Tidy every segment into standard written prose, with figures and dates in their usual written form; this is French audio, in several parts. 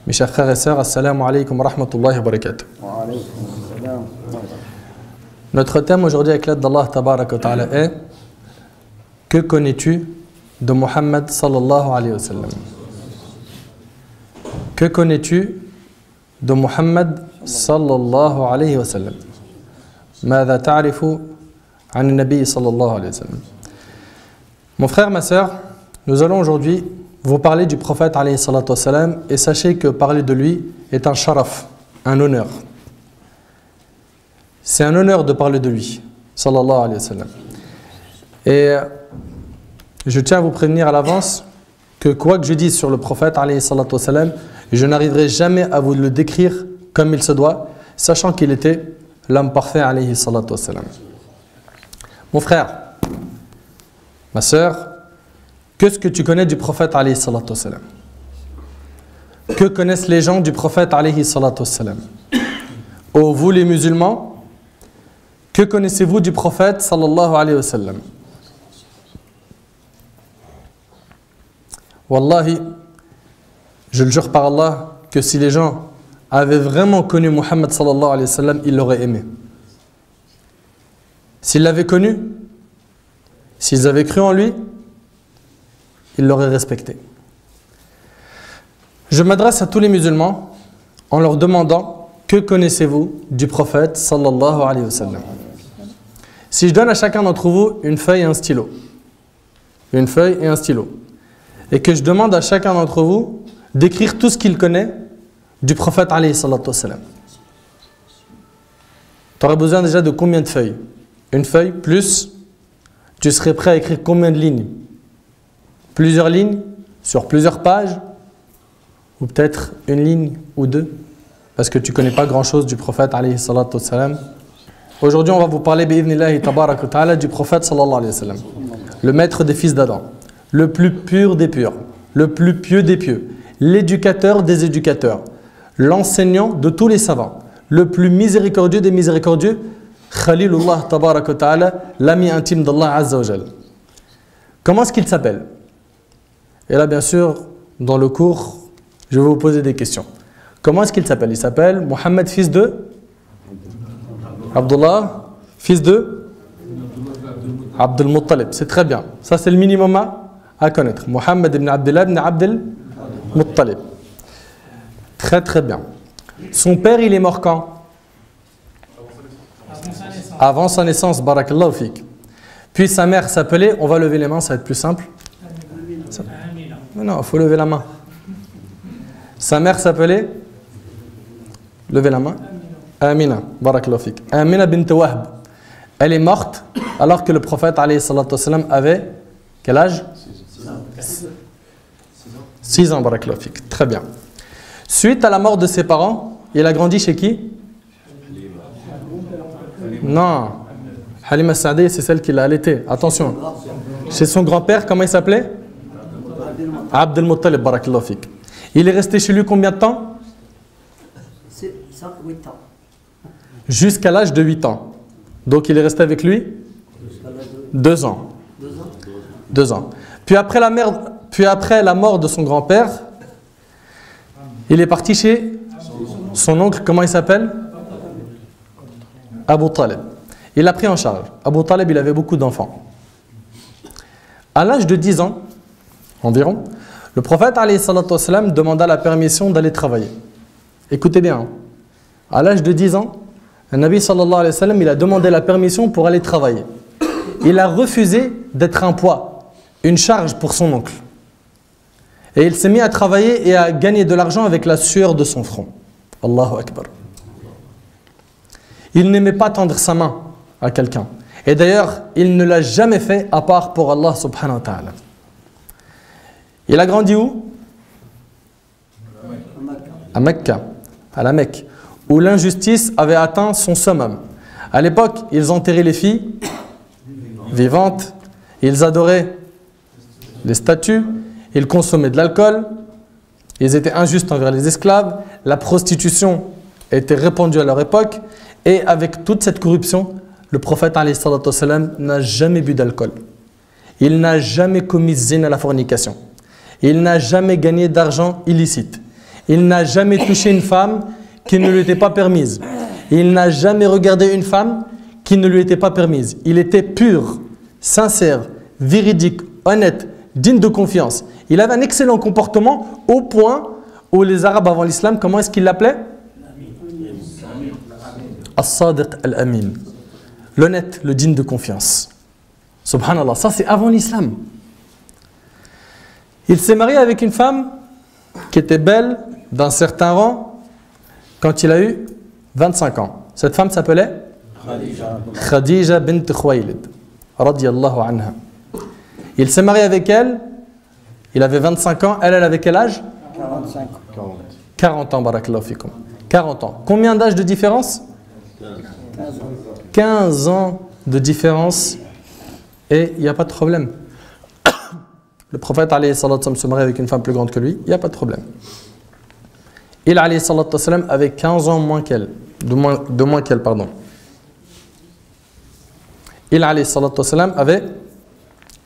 Mes chers frères et sœurs, assalamu alaikum wa rahmatullahi wa barakatuh. Notre thème aujourd'hui avec l'aide d'Allah tabaraka wa ta'ala est: que connais-tu de Muhammad sallallahu alayhi wa sallam? Que connais-tu de Muhammad sallallahu alayhi wa sallam? ماذا تعرف عن النبي صلى الله عليه وسلم? Mon frère, ma sœur, nous allons aujourd'hui vous parler du prophète alayhi salatu wa salam, et sachez que parler de lui est un sharaf, un honneur. C'est un honneur de parler de lui, sallallahu alayhi wa sallam. Et je tiens à vous prévenir à l'avance que quoi que je dise sur le prophète alayhi salatu wa salam, je n'arriverai jamais à vous le décrire comme il se doit, sachant qu'il était l'homme parfait alayhi salatu wa salam. Mon frère, ma sœur, qu'est-ce que tu connais du prophète alayhi salatu wa salam? Que connaissent les gens du prophète alayhi salatu wa salam? Oh, vous les musulmans, que connaissez-vous du prophète sallallahu alayhi wa sallam? Wallahi, je le jure par Allah que si les gens avaient vraiment connu Muhammad sallallahu alayhi wa sallam, ils l'auraient aimé. S'ils l'avaient connu, s'ils avaient cru en lui, ils l'auraient respecté. Je m'adresse à tous les musulmans en leur demandant: que connaissez-vous du prophète sallallahu alayhi wa sallam? Si je donne à chacun d'entre vous une feuille et un stylo, et que je demande à chacun d'entre vous d'écrire tout ce qu'il connaît du prophète alayhi salatu wa salam, tu aurais besoin déjà de combien de feuilles? Une feuille plus, tu serais prêt à écrire combien de lignes? Plusieurs lignes sur plusieurs pages, ou peut-être une ligne ou deux, parce que tu ne connais pas grand-chose du prophète alayhi salatu wa salam. Aujourd'hui, on va vous parler bi'idhnillahi tabaraka wa ta'ala du prophète sallallahu alayhi wa sallam, le maître des fils d'Adam, le plus pur des purs, le plus pieux des pieux, l'éducateur des éducateurs, l'enseignant de tous les savants, le plus miséricordieux des miséricordieux, Khalilullah tabaraka wa ta'ala, l'ami intime d'Allah azza wa jal. Comment est-ce qu'il s'appelle? Et là, bien sûr, dans le cours, je vais vous poser des questions. Comment est-ce qu'il s'appelle? Il s'appelle Mohammed, fils de Abdullah, fils de Abdul Muttalib. C'est très bien. Ça, c'est le minimum à connaître. Mohammed ibn Abdullah ibn Abdul Muttalib. Très très bien. Son père, il est mort quand? Avant sa naissance, barakallahu fik. Puis sa mère s'appelait, on va lever les mains, ça va être plus simple. Non, il faut lever la main. Sa mère s'appelait, levez la main, Amina, barakallahu fik. Amina bint Wahb. Elle est morte alors que le prophète alayhi salatu wa salam avait quel âge? 6 ans, barakallahu fik. Très bien. Suite à la mort de ses parents, il a grandi chez qui? Non. Halima Saadi, c'est celle qui l'a allaité. Attention. Chez son grand-père, comment il s'appelait? Abdul Muttalib, barakallahu fik. Il est resté chez lui combien de temps? 8 ans. Jusqu'à l'âge de 8 ans. Donc il est resté avec lui 2 ans. 2 ans. Puis après la mort de son grand-père, il est parti chez son oncle, comment il s'appelle? Abu Talib. Il l'a pris en charge. Abu Talib, il avait beaucoup d'enfants. À l'âge de 10 ans, environ, le prophète alayhi salatu wa salam demanda la permission d'aller travailler. Écoutez bien. À l'âge de 10 ans, le Nabi sallallahu alayhi wa sallam, il a demandé la permission pour aller travailler. Il a refusé d'être un poids, une charge pour son oncle. Et il s'est mis à travailler et à gagner de l'argent avec la sueur de son front. Allahu Akbar. Il n'aimait pas tendre sa main à quelqu'un. Et d'ailleurs, il ne l'a jamais fait à part pour Allah subhanahu wa ta'ala. Il a grandi où? À Mecca, à la Mecque, où l'injustice avait atteint son summum. À l'époque, ils enterraient les filles vivantes, ils adoraient les statues, ils consommaient de l'alcool, ils étaient injustes envers les esclaves, la prostitution était répandue à leur époque, et avec toute cette corruption, le prophète alayhi salatu wa salam n'a jamais bu d'alcool. Il n'a jamais commis zina, la fornication. Il n'a jamais gagné d'argent illicite. Il n'a jamais touché une femme qui ne lui était pas permise. Il n'a jamais regardé une femme qui ne lui était pas permise. Il était pur, sincère, véridique, honnête, digne de confiance. Il avait un excellent comportement au point où les Arabes avant l'islam, comment est-ce qu'ils l'appelaient? As-Sadiq al-Amin. L'honnête, le digne de confiance. Subhanallah, ça c'est avant l'islam. Il s'est marié avec une femme qui était belle, d'un certain rang, quand il a eu 25 ans. Cette femme s'appelait Khadija bint Khuwaylid, radiyallahu anha. Il s'est marié avec elle, il avait 25 ans, elle avait quel âge? 45. 40 ans, barakallahu fikum. 40 ans. Combien d'âge de différence? 15 ans de différence. Et il n'y a pas de problème. Le prophète alayhi salatu wassalam se marie avec une femme plus grande que lui, il n'y a pas de problème. Il alayhi salatu wassalam avait 15 ans moins qu'elle. De moins qu'elle, pardon. Il alayhi salatu wassalam avait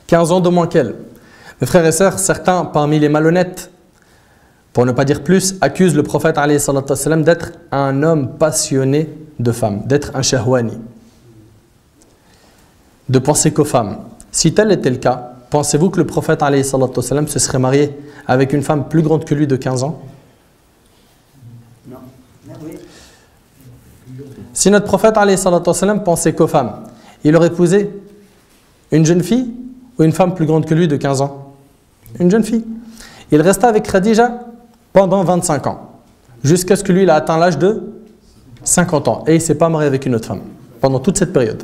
15 ans de moins qu'elle. Mes frères et sœurs, certains parmi les malhonnêtes, pour ne pas dire plus, accusent le prophète alayhi salatu wassalam d'être un homme passionné de femmes, d'être un shahwani, de penser qu'aux femmes. Si tel était le cas, pensez-vous que le prophète alayhi salatu wassalam se serait marié avec une femme plus grande que lui de 15 ans? Non. Si notre prophète alayhi salatu wassalam pensait qu'aux femmes, il aurait épousé une jeune fille ou une femme plus grande que lui de 15 ans? Une jeune fille. Il resta avec Khadija pendant 25 ans, jusqu'à ce que lui il a atteint l'âge de 50 ans. Et il ne s'est pas marié avec une autre femme pendant toute cette période.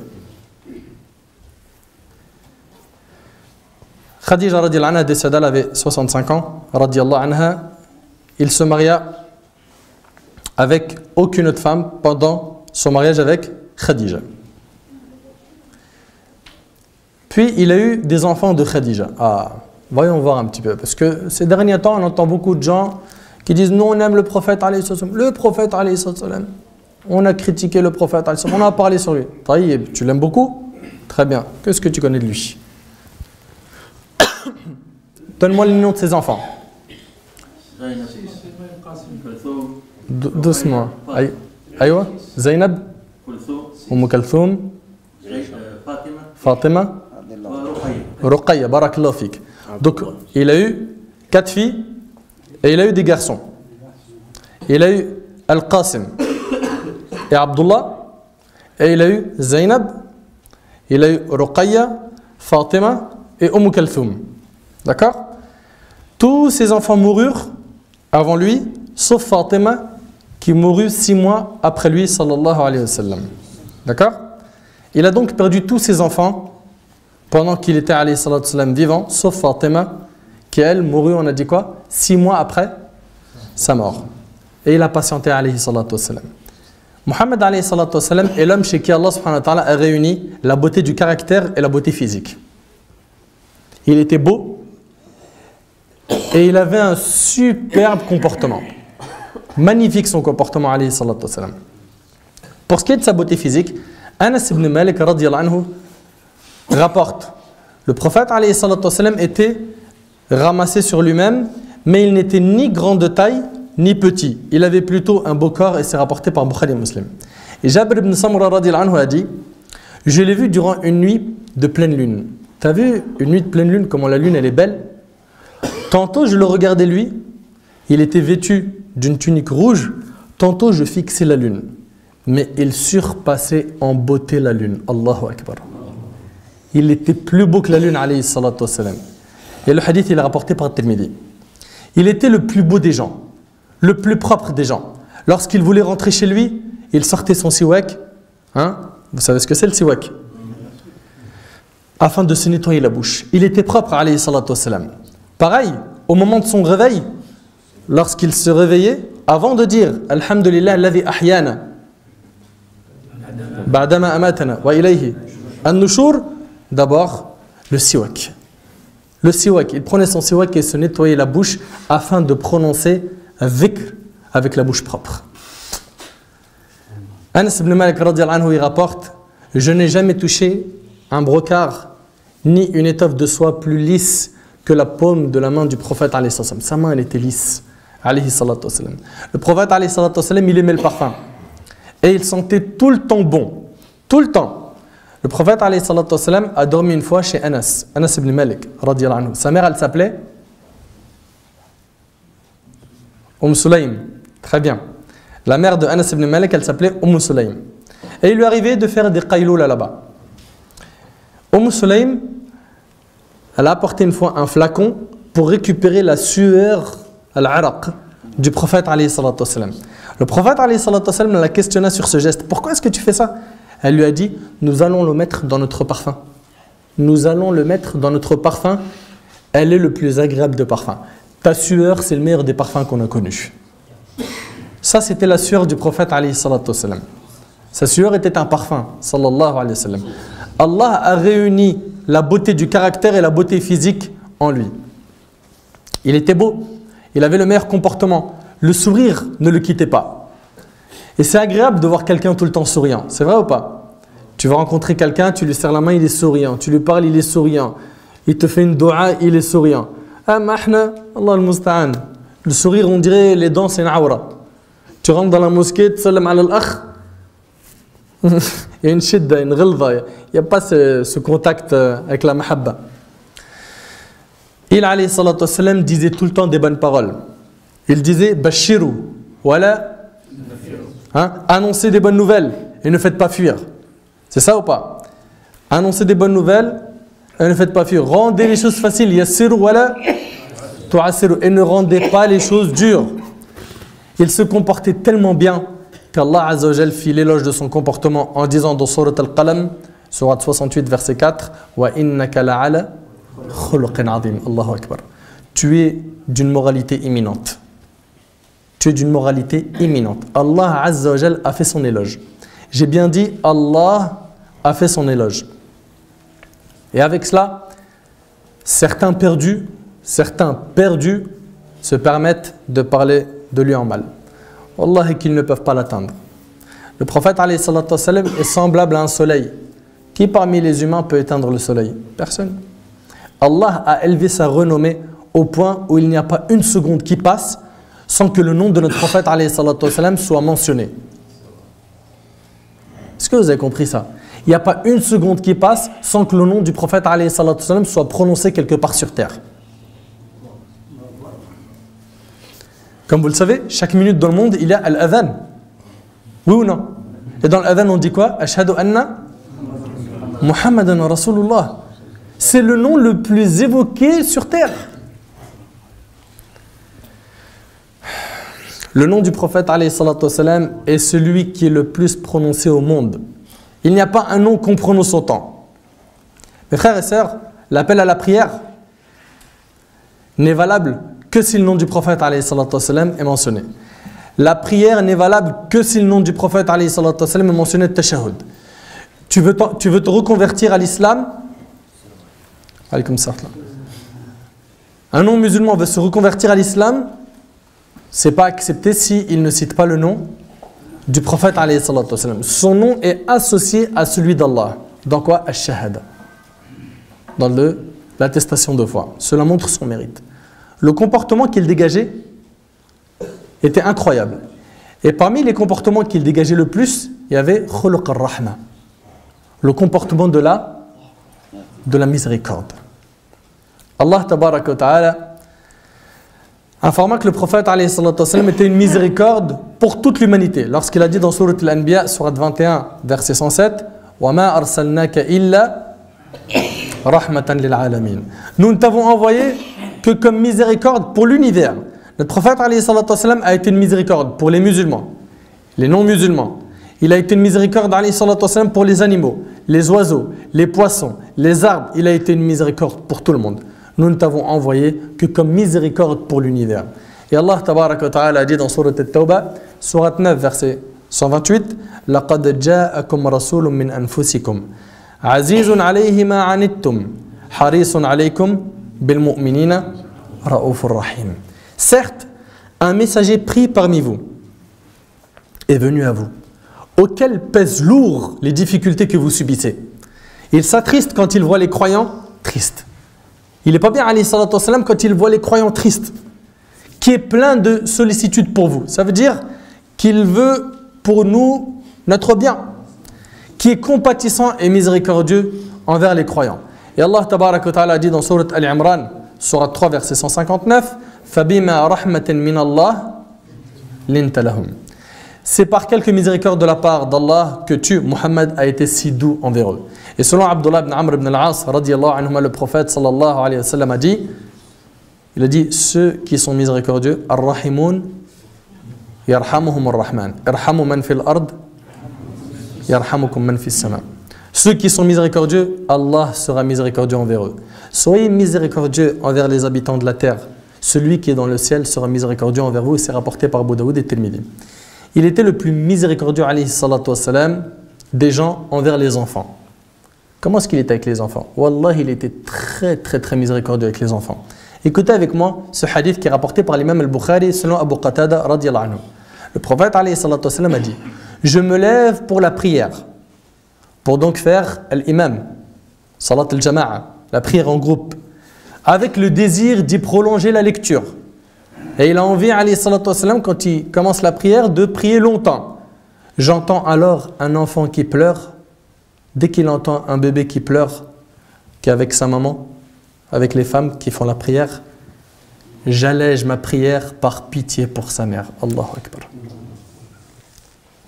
Khadija radiallahu anha décéda, elle avait 65 ans, radiallahu anha. Il se maria avec aucune autre femme pendant son mariage avec Khadija. Puis il a eu des enfants de Khadija. Ah, voyons voir un petit peu, parce que ces derniers temps, on entend beaucoup de gens qui disent non, on aime le prophète alayhi salam. Le prophète alayhi salam. On a critiqué le prophète alayhi salam. On a parlé sur lui. Taïeb, tu l'aimes beaucoup? Très bien. Qu'est-ce que tu connais de lui? Donne-moi le nom de ses enfants. Doucement. Aïwa, Zainab, Kalthoum, Fatima, Ruqayya, barakallahu fik. Donc, il a eu 4 filles et il a eu des garçons. Il a eu Al-Qasim et Abdullah, et il a eu Zainab, il a eu Ruqayya, Fatima et Kalthoum. D'accord? Tous ses enfants moururent avant lui, sauf Fatima qui mourut 6 mois après lui, sallallahu alayhi wa sallam. D'accord? Il a donc perdu tous ses enfants pendant qu'il était alayhi salatu wa sallam vivant, sauf Fatima qui elle mourut, on a dit quoi? 6 mois après sa mort. Et il a patienté alayhi salatu wa sallam. Muhammad alayhi salatu wa sallam est l'homme chez qui Allah subhanahu wa ta'ala a réuni la beauté du caractère et la beauté physique. Il était beau et il avait un superbe comportement. Magnifique son comportement alayhi salatu wa sallam. Pour ce qui est de sa beauté physique, Anas ibn Malik radiyallahu anhu rapporte, le prophète alayhi salatu wa sallam était ramassé sur lui-même, mais il n'était ni grand de taille ni petit. Il avait plutôt un beau corps et c'est rapporté par Bukhari et Muslim. Et Jabir ibn Samra radiyallahu anhu a dit, je l'ai vu durant une nuit de pleine lune. Tu as vu une nuit de pleine lune, comment la lune elle est belle? Tantôt je le regardais lui, il était vêtu d'une tunique rouge, tantôt je fixais la lune. Mais il surpassait en beauté la lune. Allahu Akbar. Il était plus beau que la lune, alayhi salatu wa salam. Et le hadith il est rapporté par Tirmidhi. Il était le plus beau des gens, le plus propre des gens. Lorsqu'il voulait rentrer chez lui, il sortait son siwak. Hein? Vous savez ce que c'est le siwak? Afin de se nettoyer la bouche. Il était propre, alayhi salatu wa salam. Pareil, au moment de son réveil, lorsqu'il se réveillait, avant de dire Alhamdulillah, alladhi ahyana, ba'dama amatana, wa ilayhi an-nushur, d'abord le siwak. Le siwak, il prenait son siwak et se nettoyait la bouche afin de prononcer un dhikr avec la bouche propre. Anas ibn Malik radiyallahu anhu, il rapporte, je n'ai jamais touché un brocart ni une étoffe de soie plus lisse que la paume de la main du prophète alayhi salam. Sa main elle était lisse, alayhi salatu wassalam. Le prophète, alayhi salatu wassalam, il aimait le parfum. Et il sentait tout le temps bon. Tout le temps. Le prophète, alayhi salatu wassalam, a dormi une fois chez Anas ibn Malik, radiyallahu anhu. Sa mère, elle s'appelait Sulaym. Très bien. La mère de Anas ibn Malik, elle s'appelait Sulaym. Et il lui arrivait de faire des qayloula là-bas. Sulaym, elle a apporté une fois un flacon pour récupérer la sueur, al-araq, du prophète alayhi salatu wassalam. Le prophète alayhi salatu wassalam la questionna sur ce geste. Pourquoi est-ce que tu fais ça? Elle lui a dit, nous allons le mettre dans notre parfum. Nous allons le mettre dans notre parfum. Elle est le plus agréable de parfum. Ta sueur, c'est le meilleur des parfums qu'on a connus. Ça, c'était la sueur du prophète alayhi salatu wassalam. Sa sueur était un parfum, sallallahu alayhi wa sallam. Allah a réuni la beauté du caractère et la beauté physique en lui. Il était beau, il avait le meilleur comportement. Le sourire ne le quittait pas. Et c'est agréable de voir quelqu'un tout le temps souriant. C'est vrai ou pas? Tu vas rencontrer quelqu'un, tu lui serres la main, il est souriant. Tu lui parles, il est souriant. Il te fait une doua, il est souriant. Ah, mahna, Allah al-musta'an. Le sourire, on dirait les dents, c'est une awra. Tu rentres dans la mosquée, tu salam ala al-akh. Il y a une shidda, une ghilva. Il n'y a pas ce contact avec la mahabba. Il, alayhi salatu wassalam, disait tout le temps des bonnes paroles. Il disait, bashiru, voilà. Annoncez des bonnes nouvelles et ne faites pas fuir. C'est ça ou pas? Annoncez des bonnes nouvelles et ne faites pas fuir. Rendez les choses faciles. Yassiru wala tu'assiru. Et ne rendez pas les choses dures. Il se comportait tellement bien qu'Allah Azza wa Jal fit l'éloge de son comportement en disant dans Surat Al-Qalam, Surat 68, verset 4, Wa innaka la'ala khuluqin azim. Allahu Akbar. Tu es d'une moralité imminente. Tu es d'une moralité imminente. Allah Azza wa Jal a fait son éloge. J'ai bien dit, Allah a fait son éloge. Et avec cela, certains perdus se permettent de parler de lui en mal. Wallahi qu'ils ne peuvent pas l'atteindre. Le prophète alayhi salatu wassalam est semblable à un soleil. Qui parmi les humains peut éteindre le soleil? Personne. Allah a élevé sa renommée au point où il n'y a pas une seconde qui passe sans que le nom de notre prophète alayhi salatu wassalam soit mentionné. Est-ce que vous avez compris ça? Il n'y a pas une seconde qui passe sans que le nom du prophète alayhi salatu wassalam soit prononcé quelque part sur terre. Comme vous le savez, chaque minute dans le monde, il y a al-adhan. Oui ou non? Et dans l'adhan, on dit quoi? Ashhadu anna Muhammadan Rasulullah. C'est le nom le plus évoqué sur terre. Le nom du prophète alayhi salatu wassalam est celui qui est le plus prononcé au monde. Il n'y a pas un nom qu'on prononce autant. Mes frères et sœurs, l'appel à la prière n'est valable que si le nom du prophète alayhi salatu wassalam est mentionné. La prière n'est valable que si le nom du prophète alayhi salatu wassalam est mentionné de tashahhud. Tu veux te reconvertir à l'islam? Alaykoum salam. Un non-musulman veut se reconvertir à l'islam, c'est pas accepté s'il ne cite pas le nom du prophète alayhi salatu wassalam. Son nom est associé à celui d'Allah. Dans quoi? Ash-shahada. Dans l'attestation de foi. Cela montre son mérite. Le comportement qu'il dégageait était incroyable. Et parmi les comportements qu'il dégageait le plus, il y avait khuluq ar-rahma, le comportement de la miséricorde. Allah tabaraka wa ta'ala informa que le prophète alayhi salatu wassalam était une miséricorde pour toute l'humanité. Lorsqu'il a dit dans Surat Al-Anbiya, Surat 21, verset 107, wa ma arsalnaka illa rahmatan lil alamin. Nous ne t'avons envoyé que comme miséricorde pour l'univers. Notre prophète alayhi salatu wassalam a été une miséricorde pour les musulmans, les non-musulmans. Il a été une miséricorde alayhi salatu wassalam pour les animaux, les oiseaux, les poissons, les arbres. Il a été une miséricorde pour tout le monde. Nous ne t'avons envoyé que comme miséricorde pour l'univers. Et Allah tabaraka wa ta'ala a dit dans Surat At-Tawbah, Surat 9, verset 128, لَقَدْ جَاءَكُمْ رَسُولٌ مِّنْ أَنفُسِكُمْ عَزِيزٌ عَلَيْهِ مَا عَنِتُّمْ حَرِيصٌ عَلَيْكُمْ بِالْمُؤْمِنِينَ رَءُوفٌ رَحِيمٌ. Certes, un messager pris parmi vous est venu à vous, auquel pèsent lourd les difficultés que vous subissez. Il s'attriste quand il voit les croyants tristes. Il n'est pas bien, alayhi salatu wassalam, quand il voit les croyants tristes. qui est plein de sollicitude pour vous. Ça veut dire qu'il veut pour nous notre bien, qui est compatissant et miséricordieux envers les croyants. Et Allah tabaraka wa ta'ala dit dans Sourate Al-Imran, Sourate 3, verset 159, فَبِمَا رَحْمَةٍ مِّنَ اللَّهِ لِنْتَ لَهُمْ. C'est par quelque miséricorde de la part d'Allah que tu, Muhammad, a été si doux envers eux. Et selon Abdullah ibn Amr ibn al-As, radiyallahu anhuma, le prophète sallallahu alayhi wa sallam a dit, il a dit, ceux qui sont miséricordieux, ar-rahimun, yarhamuhum ar-rahman, irhamu man fil ard, yarhamukum man fis sama. Ceux qui sont miséricordieux, Allah sera miséricordieux envers eux. Soyez miséricordieux envers les habitants de la terre. Celui qui est dans le ciel sera miséricordieux envers vous. C'est rapporté par Abu Daoud et Tirmidhi. Il était le plus miséricordieux, alayhi salatu wassalam, des gens envers les enfants. Comment est-ce qu'il était avec les enfants? Wallah, il était très miséricordieux avec les enfants. Écoutez avec moi ce hadith qui est rapporté par l'imam al-Bukhari selon Abu Qatada radiyallahu anhu. Le prophète alayhi salatu wassalam a dit: je me lève pour la prière, pour donc faire l'imam, salat al-jama'a, la prière en groupe, avec le désir d'y prolonger la lecture. Et il a envie, alayhi salatu wassalam, quand il commence la prière, de prier longtemps. J'entends alors un enfant qui pleure. Dès qu'il entend un bébé qui pleure, qui est avec sa maman, avec les femmes qui font la prière, j'allège ma prière par pitié pour sa mère. Allahu Akbar.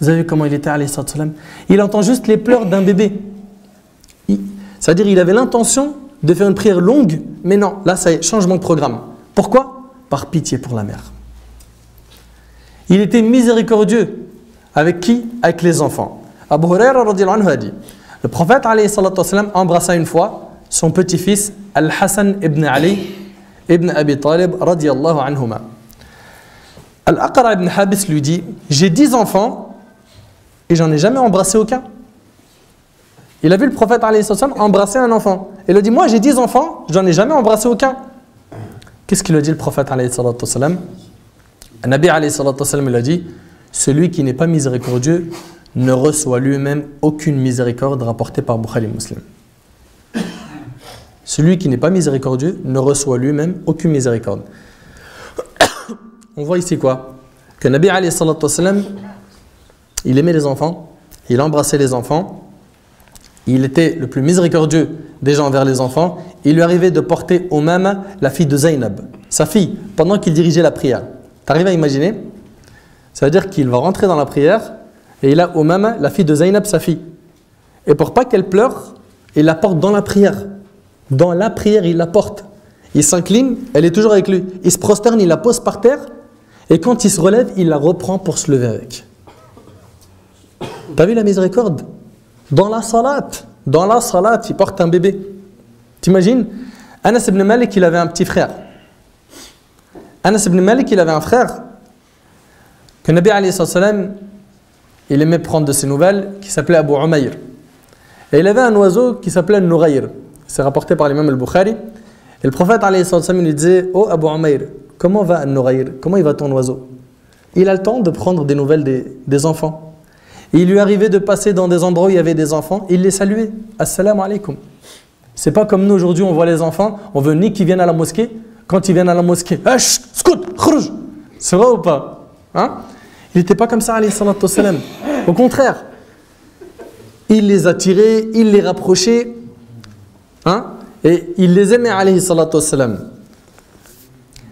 Vous avez vu comment il était, alayhi salatu wassalam? Il entend juste les pleurs d'un bébé. C'est-à-dire il avait l'intention de faire une prière longue, mais non, là ça y est, changement de programme. Pourquoi? Par pitié pour la mère. Il était miséricordieux. Avec qui? Avec les enfants. Abu Huraira radiyallahu anhu a dit, le prophète alayhi salatu wassalam embrassa une fois son petit-fils Al-Hassan ibn Ali ibn Abi Talib radiyallahu anhuma. Al-Aqra ibn Habis lui dit, j'ai 10 enfants et j'en ai jamais embrassé aucun. Il a vu le prophète alayhi salatu wassalam embrasser un enfant. Il a dit, moi j'ai 10 enfants, j'en ai jamais embrassé aucun. Qu'est-ce qu'il a dit le prophète alayhi salatu wassalam? Le Nabi alayhi salatu wassalam, il a dit, celui qui n'est pas miséricordieux ne reçoit lui-même aucune miséricorde, rapportée par Bukhari Muslim. Celui qui n'est pas miséricordieux ne reçoit lui-même aucune miséricorde. On voit ici quoi? Que Nabi alayhi salatu wassalam, il aimait les enfants, il embrassait les enfants, il était le plus miséricordieux des gens envers les enfants. Il lui arrivait de porter Umama, la fille de Zaynab, sa fille, pendant qu'il dirigeait la prière. Tu arrives à imaginer? Ça veut dire qu'il va rentrer dans la prière et il a Umama, la fille de Zaynab, sa fille. Et pour pas qu'elle pleure, il la porte dans la prière. Dans la prière, il la porte. Il s'incline, elle est toujours avec lui. Il se prosterne, il la pose par terre. Et quand il se relève, il la reprend pour se lever avec. T'as vu la miséricorde? Dans la salat, il porte un bébé. T'imagines? Anas ibn Malik, il avait un petit frère. Anas ibn Malik, il avait un frère que Nabi alayhi salam, il aimait prendre de ses nouvelles, qui s'appelait Abu Umayr. Et il avait un oiseau qui s'appelait Nourayr. C'est rapporté par l'imam al-Bukhari. Et le prophète alayhi salam, il lui disait: oh Abu Umayr, comment va Nourayr? Comment il va ton oiseau? Il a le temps de prendre des nouvelles des enfants. Et il lui arrivait de passer dans des endroits où il y avait des enfants, il les saluait. Assalamu alaikum. C'est pas comme nous aujourd'hui, on voit les enfants, on veut ni qu'ils viennent à la mosquée. Quand ils viennent à la mosquée, scout, khrouj. C'est vrai ou pas? Hein? Il n'était pas comme ça, alayhi salatu wassalam. Au contraire, il les attirait, il les rapprochait, hein? Et il les aimait, alayhi salatu wassalam.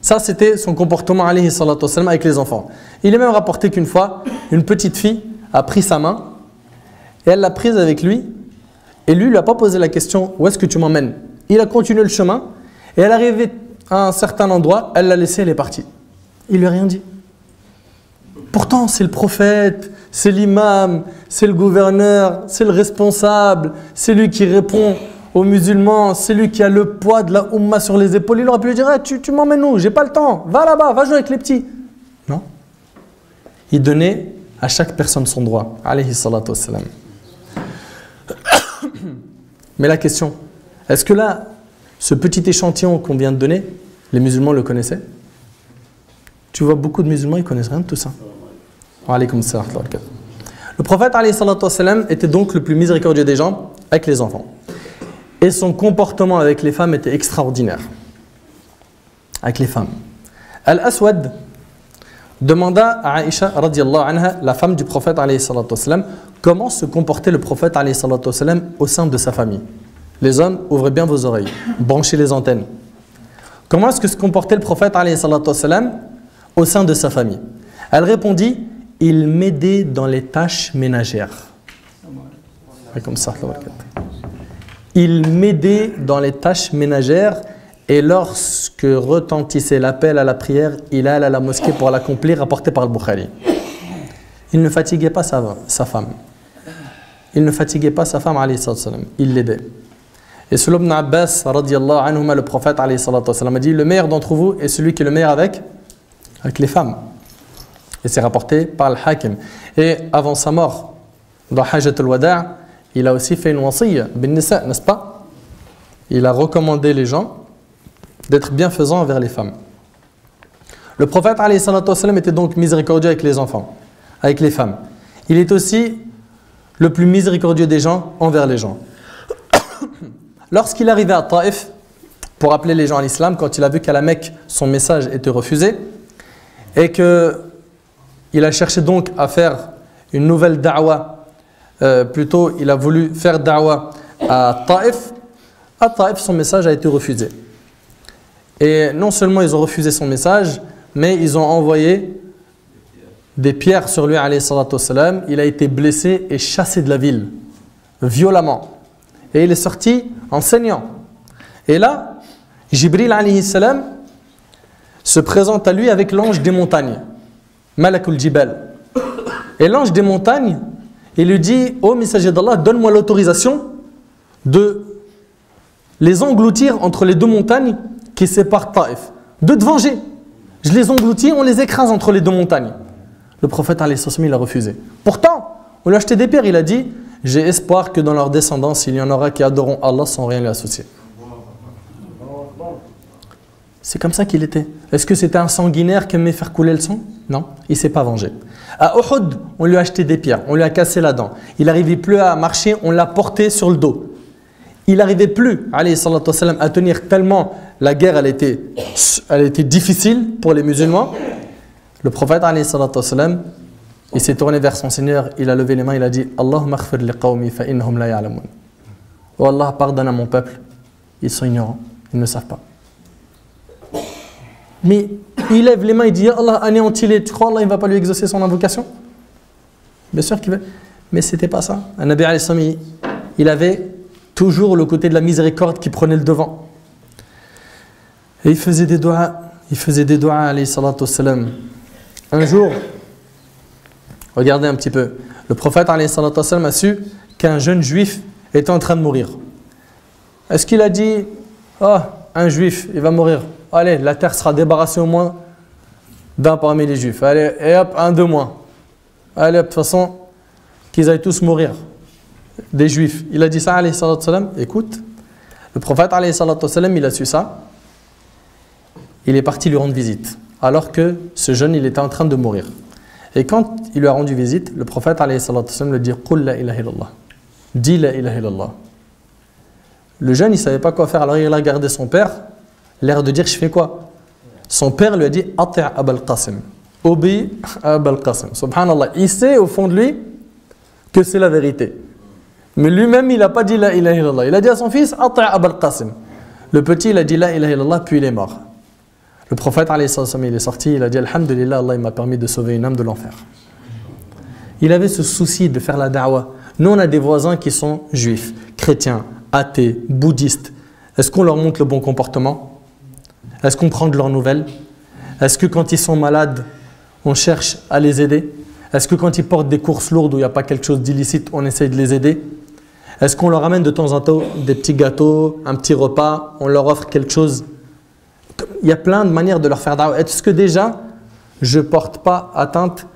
Ça, c'était son comportement, alayhi salatu wassalam, avec les enfants. Il est même rapporté qu'une fois, une petite fille a pris sa main et elle l'a prise avec lui et lui, il lui a pas posé la question: où est-ce que tu m'emmènes? Il a continué le chemin et elle est arrivée à un certain endroit, elle l'a laissé, elle est partie. Il lui a rien dit. Pourtant, c'est le prophète, c'est l'imam, c'est le gouverneur, c'est le responsable, c'est lui qui répond aux musulmans, c'est lui qui a le poids de la Ummah sur les épaules. Il aurait pu lui dire: tu m'emmènes où? J'ai pas le temps, va là-bas, va jouer avec les petits. Non. Il donnait à chaque personne son droit, alayhi salatu wassalam. Mais la question, est-ce que là, ce petit échantillon qu'on vient de donner, les musulmans le connaissaient? Tu vois, beaucoup de musulmans, ils connaissent rien de tout ça. Alaykoum salam. Le prophète alayhi salatu wassalam était donc le plus miséricordieux des gens avec les enfants. Et son comportement avec les femmes était extraordinaire. Avec les femmes. Al-Aswad demanda à Aïcha radiyallahu anha, la femme du prophète alayhi salatu wassalam, comment se comportait le prophète alayhi salatu wassalam au sein de sa famille. Les hommes, ouvrez bien vos oreilles, branchez les antennes. Comment est-ce que se comportait le prophète alayhi salatu wassalam au sein de sa famille? Elle répondit, il m'aidait dans les tâches ménagères. Comme ça, il m'aidait dans les tâches ménagères et lorsque retentissait l'appel à la prière, il allait à la mosquée pour l'accomplir, rapporté par le Bukhari. Il ne fatiguait pas sa femme. Il ne fatiguait pas sa femme, alayhi salatu wassalam. Il l'aidait. Et selon Ibn Abbas, radiyallahu anhuma, le prophète alayhi salatu wassalam, a dit, le meilleur d'entre vous est celui qui est le meilleur avec les femmes. Et c'est rapporté par le Hakim. Et avant sa mort, dans Hajjat al-Wada', il a aussi fait une wasiyya bin nisa, n'est-ce pas? Il a recommandé les gens d'être bienfaisants envers les femmes. Le prophète alayhi salatu wassalam était donc miséricordieux avec les enfants, avec les femmes. Il est aussi le plus miséricordieux des gens envers les gens. Lorsqu'il arrivait à Taïf pour appeler les gens à l'islam, quand il a vu qu'à la Mecque son message était refusé et qu'il a cherché donc à faire une nouvelle da'wa, plutôt il a voulu faire da'wa à Taïf son message a été refusé. Et non seulement ils ont refusé son message, mais ils ont envoyé des pierres sur lui, alayhi salatu wassalam. Il a été blessé et chassé de la ville, violemment. Et il est sorti en saignant. Et là, Jibril alayhi salam se présente à lui avec l'ange des montagnes, Malakul Jibal. Et l'ange des montagnes, il lui dit, ô messager d'Allah, donne-moi l'autorisation de les engloutir entre les deux montagnes qui séparent Taïf, de te venger. Je les engloutis, on les écrase entre les deux montagnes. Le prophète alayhi salam, il a refusé. Pourtant, on lui a acheté des pierres, il a dit, j'ai espoir que dans leur descendance, il y en aura qui adoreront Allah sans rien lui associer. C'est comme ça qu'il était. Est-ce que c'était un sanguinaire qui aimait faire couler le sang? Non, il ne s'est pas vengé. À Uhud, on lui a acheté des pierres, on lui a cassé la dent. Il n'arrivait plus à marcher, on l'a porté sur le dos. Il n'arrivait plus, alayhi salatu wassalam, à tenir tellement la guerre, elle était difficile pour les musulmans. Le prophète, alayhi salatu wassalam, il s'est tourné vers son Seigneur, il a levé les mains, il a dit Allahumma aghfir li qawmi fa innahum la ya'lamun. Oh Allah, pardonne à mon peuple, ils sont ignorants, ils ne savent pas. Mais il lève les mains, il dit Allah, anéantis-les. Tu crois Allah, il ne va pas lui exaucer son invocation? Bien sûr qu'il va. Mais ce n'était pas ça. Un Nabi alayhi salam, il avait toujours le côté de la miséricorde qui prenait le devant. Et il faisait des doigts. Il faisait des doigts, alayhi salatu wassalam. Un jour, regardez un petit peu, le prophète alayhi salatu wassalam a su qu'un jeune juif était en train de mourir. Est-ce qu'il a dit oh, un juif, il va mourir. Allez, la terre sera débarrassée au moins d'un parmi les juifs. Allez, et hop, un de moins. Allez, hop, de toute façon, qu'ils aillent tous mourir. Des juifs. Il a dit ça, alayhi salatu wassalam. Écoute, le prophète, alayhi salatu wassalam, il a su ça. Il est parti lui rendre visite. Alors que ce jeune, il était en train de mourir. Et quand il lui a rendu visite, le prophète, alayhi salatu wassalam, lui dit Qul la ilaha illallah. Dis la ilaha illallah. Le jeune, il ne savait pas quoi faire. Alors il a regardé son père. L'air de dire, je fais quoi? Son père lui a dit, Ati' Abul Qasim. Obéis à Abul Qasim. Subhanallah. Il sait au fond de lui que c'est la vérité. Mais lui-même, il n'a pas dit la ilaha illallah. Il a dit à son fils, Ati' Abul Qasim. Le petit, il a dit la ilaha illallah, puis il est mort. Le prophète, alayhi salam, il est sorti, il a dit, Alhamdulillah, Allah m'a permis de sauver une âme de l'enfer. Il avait ce souci de faire la da'wah. Nous, on a des voisins qui sont juifs, chrétiens, athées, bouddhistes. Est-ce qu'on leur montre le bon comportement? Est-ce qu'on prend de leurs nouvelles? Est-ce que quand ils sont malades, on cherche à les aider? Est-ce que quand ils portent des courses lourdes où il n'y a pas quelque chose d'illicite, on essaye de les aider? Est-ce qu'on leur amène de temps en temps des petits gâteaux, un petit repas, on leur offre quelque chose? Il y a plein de manières de leur faire da'wah. Est-ce que déjà, je ne porte pas atteinte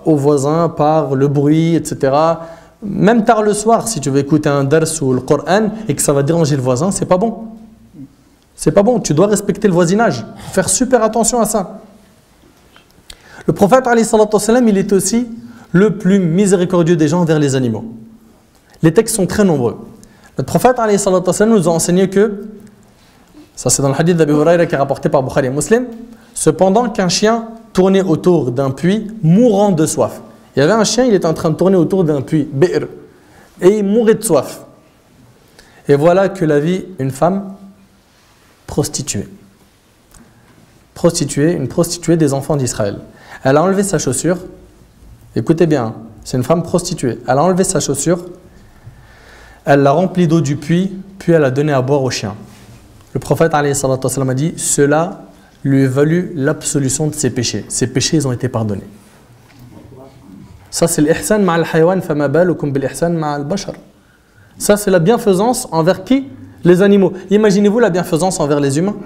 aux voisins par le bruit, etc. Même tard le soir, si tu veux écouter un dars ou le Coran et que ça va déranger le voisin, c'est pas bon. C'est pas bon, tu dois respecter le voisinage. Faut faire super attention à ça. Le prophète, alayhi salatu wassalam, il est aussi le plus miséricordieux des gens envers les animaux. Les textes sont très nombreux. Le prophète, alayhi salatu wassalam, nous a enseigné que Ça, c'est dans le hadith d'Abu Huraira qui est rapporté par Bukhari et Muslim. Cependant qu'un chien tournait autour d'un puits, mourant de soif. Il y avait un chien, il était en train de tourner autour d'un puits, bi'r, et il mourait de soif. Et voilà que la vie, une femme prostituée. Une prostituée des enfants d'Israël. Elle a enlevé sa chaussure. Écoutez bien, c'est une femme prostituée. Elle a enlevé sa chaussure, elle l'a remplie d'eau du puits, puis elle a donné à boire au chien. Le prophète a dit, cela lui a valu l'absolution de ses péchés. Ses péchés, ils ont été pardonnés. Ça, c'est l'ihsan ma'al haywan, fama balukum bil ihsan ma'al bashar. Ça, c'est la bienfaisance envers qui? Les animaux. Imaginez-vous la bienfaisance envers les humains.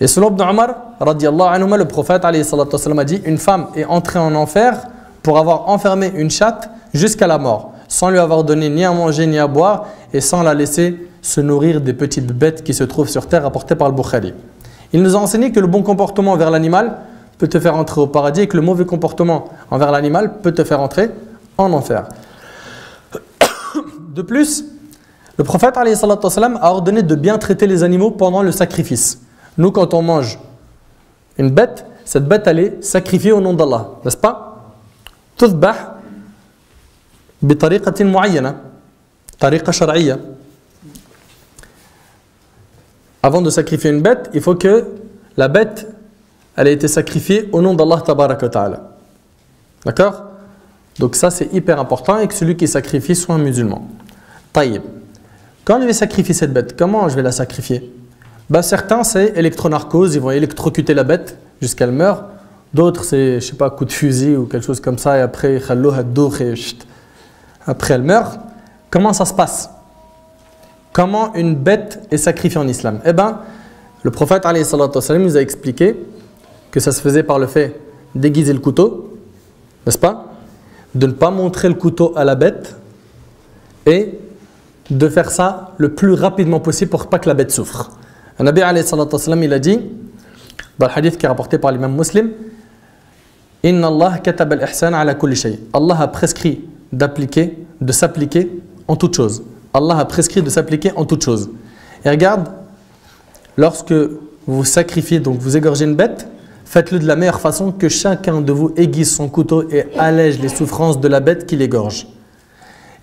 Et selon Ibn Omar, radiallahu anhuma, le prophète a dit, une femme est entrée en enfer pour avoir enfermé une chatte jusqu'à la mort, sans lui avoir donné ni à manger ni à boire, et sans la laisser se nourrir des petites bêtes qui se trouvent sur terre, rapportées par le Bukhari. Il nous a enseigné que le bon comportement envers l'animal peut te faire entrer au paradis et que le mauvais comportement envers l'animal peut te faire entrer en enfer. De plus, le prophète a ordonné de bien traiter les animaux pendant le sacrifice. Nous, quand on mange une bête, cette bête, elle est sacrifiée au nom d'Allah, n'est-ce pas? Tuthbah bitariqatin muayyana, tariqa shar'iyya. Avant de sacrifier une bête, il faut que la bête, elle ait été sacrifiée au nom d'Allah tabaraka wa ta'ala. D'accord? Donc ça, c'est hyper important, et que celui qui sacrifie soit un musulman. Taïb. Quand je vais sacrifier cette bête, comment je vais la sacrifier? Certains, c'est électronarcose, ils vont électrocuter la bête jusqu'à qu'elle meure. D'autres, c'est, je sais pas, coup de fusil ou quelque chose comme ça, et après, après elle meurt. Comment ça se passe? Comment une bête est sacrifiée en islam? Eh bien, le prophète nous a expliqué que ça se faisait par le fait d'aiguiser le couteau, n'est-ce pas? De ne pas montrer le couteau à la bête et de faire ça le plus rapidement possible pour pas que la bête souffre. Le Nabi il a dit, dans le hadith qui est rapporté par l'imam Muslim, Inna Allah kataba al-ihsan ala kulli shay. Allah a prescrit d'appliquer, de s'appliquer en toute chose. Allah a prescrit de s'appliquer en toute chose. Et regarde, lorsque vous sacrifiez, donc vous égorgez une bête, faites-le de la meilleure façon, que chacun de vous aiguise son couteau et allège les souffrances de la bête qui l'égorge.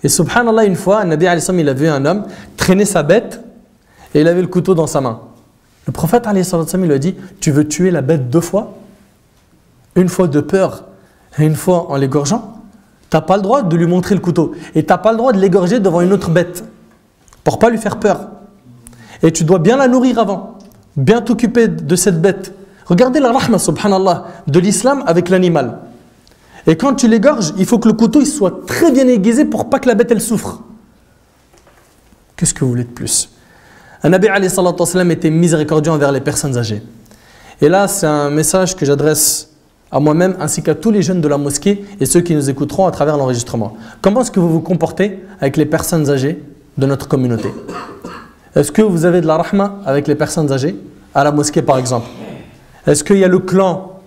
Et subhanallah, une fois, Nabi il a vu un homme traîner sa bête et il avait le couteau dans sa main. Le prophète il lui a dit, tu veux tuer la bête 2 fois? Une fois de peur et une fois en l'égorgeant? Tu n'as pas le droit de lui montrer le couteau. Et tu n'as pas le droit de l'égorger devant une autre bête. Pour ne pas lui faire peur. Et tu dois bien la nourrir avant. Bien t'occuper de cette bête. Regardez la rahma, subhanallah, de l'islam avec l'animal. Et quand tu l'égorges, il faut que le couteau il soit très bien aiguisé pour pas que la bête elle souffre. Qu'est-ce que vous voulez de plus? Un Nabi alayhi salatu wassalam était miséricordieux envers les personnes âgées. Et là, c'est un message que j'adresse à moi-même ainsi qu'à tous les jeunes de la mosquée et ceux qui nous écouteront à travers l'enregistrement. Comment est-ce que vous vous comportez avec les personnes âgées de notre communauté? Est-ce que vous avez de la rahma avec les personnes âgées? À la mosquée par exemple. Est-ce qu'il y a le clan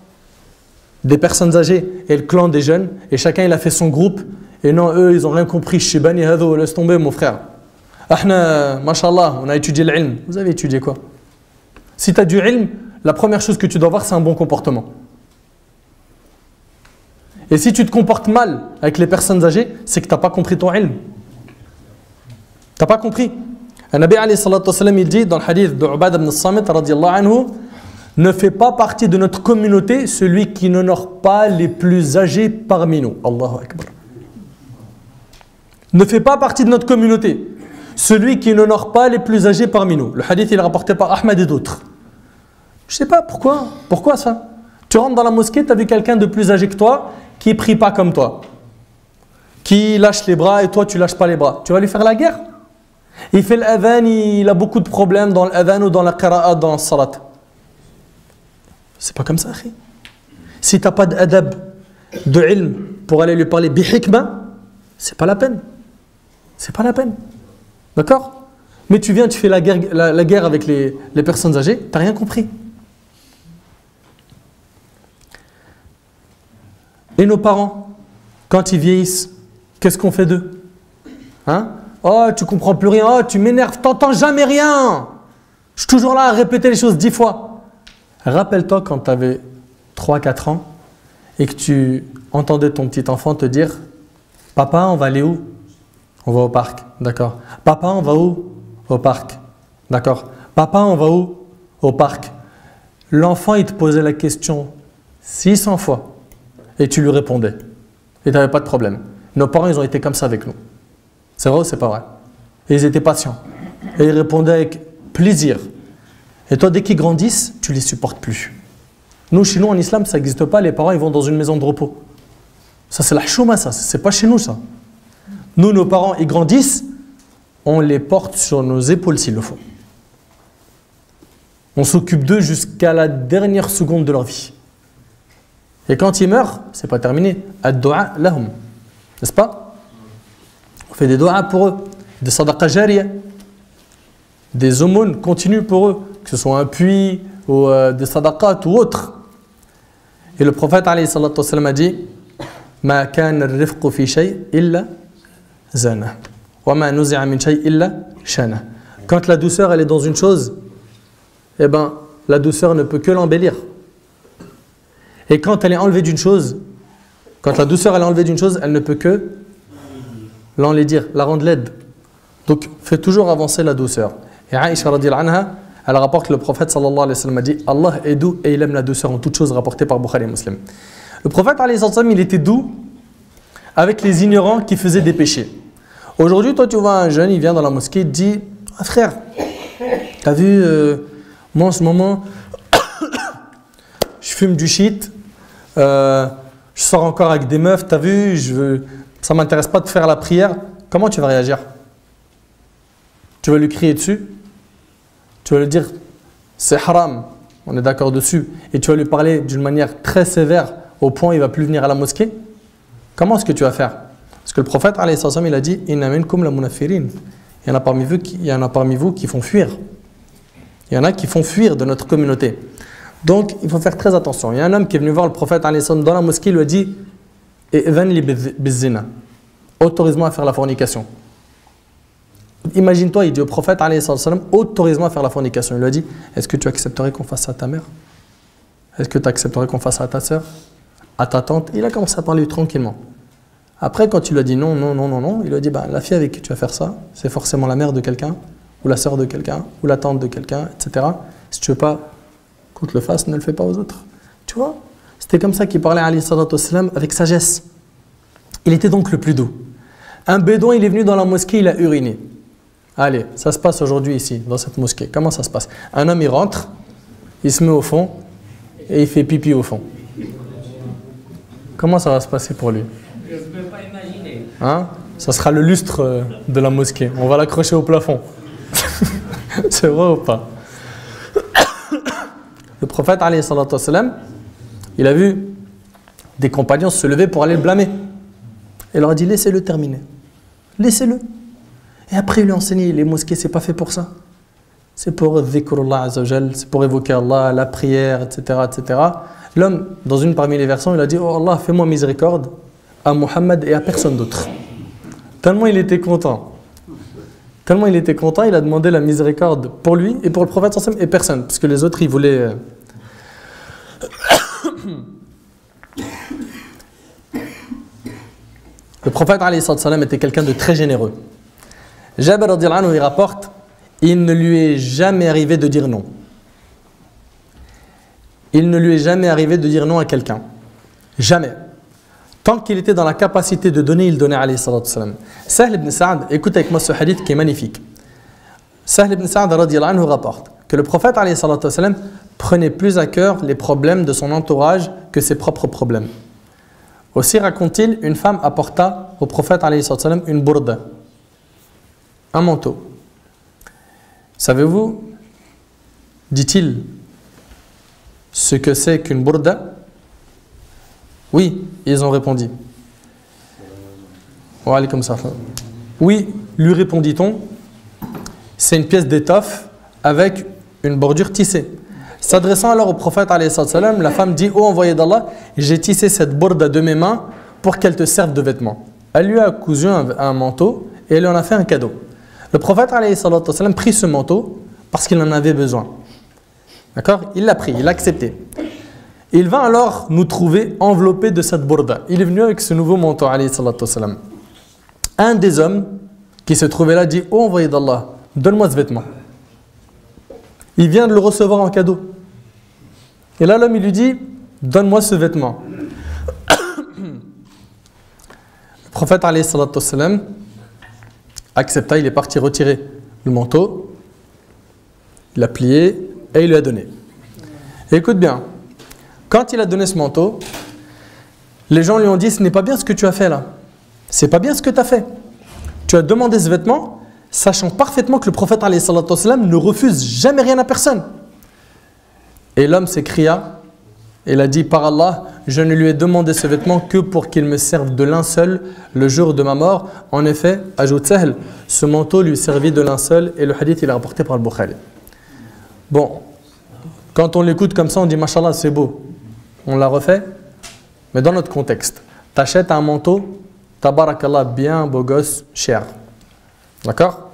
des personnes âgées et le clan des jeunes et chacun il a fait son groupe et non, eux ils n'ont rien compris. Shibani hadou, laisse tomber mon frère. Ahna, mashallah, on a étudié l'ilm. Vous avez étudié quoi? Si tu as du ilm, la première chose que tu dois avoir c'est un bon comportement. Et si tu te comportes mal avec les personnes âgées, c'est que tu n'as pas compris ton ilm. Tu n'as pas compris. Un Nabi alayhi salatu wassalam, il dit dans le hadith de Ubad ibn Samit radiyallahu anhu, ne fait pas partie de notre communauté celui qui n'honore pas les plus âgés parmi nous. Allahu Akbar. Ne fait pas partie de notre communauté celui qui n'honore pas les plus âgés parmi nous. Le hadith il est rapporté par Ahmed et d'autres. Je ne sais pas pourquoi. Pourquoi ça? Tu rentres dans la mosquée, tu as vu quelqu'un de plus âgé que toi qui ne prie pas comme toi, qui lâche les bras et toi tu lâches pas les bras. Tu vas lui faire la guerre? Il fait l'adhan, il a beaucoup de problèmes dans l'adhan ou dans la qira'at, dans le salat. C'est pas comme ça, akhi. Si tu n'as pas d'adab, de ilm, pour aller lui parler bihikma, c'est pas la peine. C'est pas la peine. D'accord? Mais tu viens, tu fais la guerre avec les personnes âgées, tu n'as rien compris. Et nos parents, quand ils vieillissent, qu'est-ce qu'on fait d'eux? Hein? Oh, tu comprends plus rien, oh, tu m'énerves, t'entends jamais rien. Je suis toujours là à répéter les choses 10 fois. Rappelle-toi quand tu avais 3-4 ans et que tu entendais ton petit enfant te dire « Papa, on va aller où ?» On va au parc. D'accord. « Papa, on va où ?» Au parc. D'accord. « Papa, on va où ?» Au parc. L'enfant, il te posait la question 600 fois et tu lui répondais. Et tu n'avais pas de problème. Nos parents, ils ont été comme ça avec nous. C'est vrai ou c'est pas vrai? Et ils étaient patients. Et ils répondaient avec plaisir. Et toi, dès qu'ils grandissent, tu ne les supportes plus. Nous, chez nous, en islam, ça n'existe pas. Les parents, ils vont dans une maison de repos. Ça, c'est la chouma, ça. C'est pas chez nous, ça. Nous, nos parents, ils grandissent, on les porte sur nos épaules s'il le faut. On s'occupe d'eux jusqu'à la dernière seconde de leur vie. Et quand ils meurent, c'est pas terminé. Ad-du'a lahum. N'est-ce pas? On fait des du'a pour eux, des sadaqa jariya, des aumônes continues pour eux, que ce soit un puits ou des sadaqat ou autre. Et le prophète alayhi salatu wassalam a dit Ma kana ar-rifqu fi shay illa zana wa ma nuzi'a min shay illa shana. Quand la douceur elle est dans une chose, eh ben la douceur ne peut que l'embellir. Et quand elle est enlevée d'une chose, quand la douceur elle est enlevée d'une chose, elle ne peut que l'enlaidir, la rendre laide. Donc fais toujours avancer la douceur. Et Aïcha radiyallahu anha, elle rapporte que le prophète sallallahu alayhi wa sallam a dit Allah est doux et il aime la douceur en toutes choses, rapporté par Bukhari et Muslim. Le prophète alayhi wa sallam, il était doux avec les ignorants qui faisaient des péchés. Aujourd'hui, toi tu vois un jeune, il vient dans la mosquée, il te dit ah, frère, t'as vu, moi en ce moment, je fume du shit, je sors encore avec des meufs, t'as vu, ça m'intéresse pas de faire la prière. Comment tu vas réagir? Tu vas lui crier dessus? Tu vas lui dire c'est haram, on est d'accord dessus, et tu vas lui parler d'une manière très sévère au point où il ne va plus venir à la mosquée? Comment est-ce que tu vas faire? Parce que le prophète alayhi salam, il a dit inna minkum la munafirin. Il y en a parmi vous qui font fuir. Il y en a qui font fuir de notre communauté. Donc il faut faire très attention. Il y a un homme qui est venu voir le prophète alayhi salam dans la mosquée, il lui a dit I'dhan li bizzina. Autorise-moi à faire la fornication. Imagine-toi, il dit au prophète alayhi salam, autorise-moi à faire la fornication. Il lui a dit est-ce que tu accepterais qu'on fasse ça à ta mère? Est-ce que tu accepterais qu'on fasse ça à ta soeur? À ta tante? Il a commencé à parler tranquillement. Après, quand il lui a dit non, il lui a dit la fille avec qui tu vas faire ça, c'est forcément la mère de quelqu'un, ou la sœur de quelqu'un, ou la tante de quelqu'un, etc. Si tu veux pas qu'on te le fasse, ne le fais pas aux autres. Tu vois? C'était comme ça qu'il parlait alayhi salatu wassalam, avec sagesse. Il était donc le plus doux. Un bédouin, il est venu dans la mosquée, il a uriné. Allez, ça se passe aujourd'hui ici, dans cette mosquée. Comment ça se passe? Un homme, il rentre, il se met au fond, et il fait pipi au fond. Comment ça va se passer pour lui? Je ne peux pas imaginer. Hein? Ça sera le lustre de la mosquée. On va l'accrocher au plafond. C'est vrai ou pas? Le prophète, alayhi salatu wassalam, il a vu des compagnons se lever pour aller le blâmer. Il leur a dit laissez-le terminer. Laissez-le. Et après, il lui a enseigné les mosquées, c'est pas fait pour ça. C'est pour dhikrullah azawajal, c'est pour évoquer Allah, la prière, etc. etc. L'homme, dans une parmi les versants, il a dit oh Allah, fais-moi miséricorde à Muhammad et à personne d'autre. Tellement il était content. Tellement il était content, il a demandé la miséricorde pour lui et pour le prophète et personne. Parce que les autres, ils voulaient. Le prophète alayhi salam était quelqu'un de très généreux. Jabir radiyallahu anhu, il rapporte il ne lui est jamais arrivé de dire non. Il ne lui est jamais arrivé de dire non à quelqu'un. Jamais. Tant qu'il était dans la capacité de donner, il donnait alayhi salatu wassalam. Sahl ibn Sa'd, écoute avec moi ce hadith qui est magnifique. Sahl ibn Sa'd radiyallahu anhu rapporte que le prophète alayhi salatu wassalam prenait plus à cœur les problèmes de son entourage que ses propres problèmes. Aussi raconte-t-il, une femme apporta au prophète alayhi salatu wassalam une bourda, un manteau. Savez-vous, dit-il, ce que c'est qu'une bourda? Oui, ils ont répondu. Wa alaykum salam. Oui, lui répondit-on, c'est une pièce d'étoffe avec une bordure tissée. S'adressant alors au prophète alayhi salam, la femme dit, ô envoyé d'Allah, j'ai tissé cette bourda de mes mains pour qu'elle te serve de vêtement. Elle lui a cousu un manteau et elle lui en a fait un cadeau. Le prophète alayhi salam prit ce manteau, parce qu'il en avait besoin. D'accord? Il l'a pris, il l'a accepté. Il va alors nous trouver enveloppés de cette bourda. Il est venu avec ce nouveau manteau, alayhi salatu wassalam. Un des hommes qui se trouvait là dit « Oh, envoyé d'Allah, donne-moi ce vêtement. » Il vient de le recevoir en cadeau. Et là, l'homme, il lui dit « Donne-moi ce vêtement. » Le prophète, alayhi salatu wassalam, accepta, il est parti retirer le manteau, il l'a plié et il lui a donné. Et écoute bien, quand il a donné ce manteau, les gens lui ont dit « Ce n'est pas bien ce que tu as fait là. C'est pas bien ce que tu as fait. Tu as demandé ce vêtement, sachant parfaitement que le prophète alayhi salatu wassalam ne refuse jamais rien à personne. » Et l'homme s'écria, il a dit « Par Allah, je ne lui ai demandé ce vêtement que pour qu'il me serve de linceul le jour de ma mort. » En effet, ajoute Sahl, ce manteau lui servit de linceul et le hadith il est rapporté par le Bukhari. Bon, quand on l'écoute comme ça, on dit « Mashallah, c'est beau. » On l'a refait, mais dans notre contexte. Tu achètes un manteau, tabarakallah, bien beau gosse, cher. D'accord?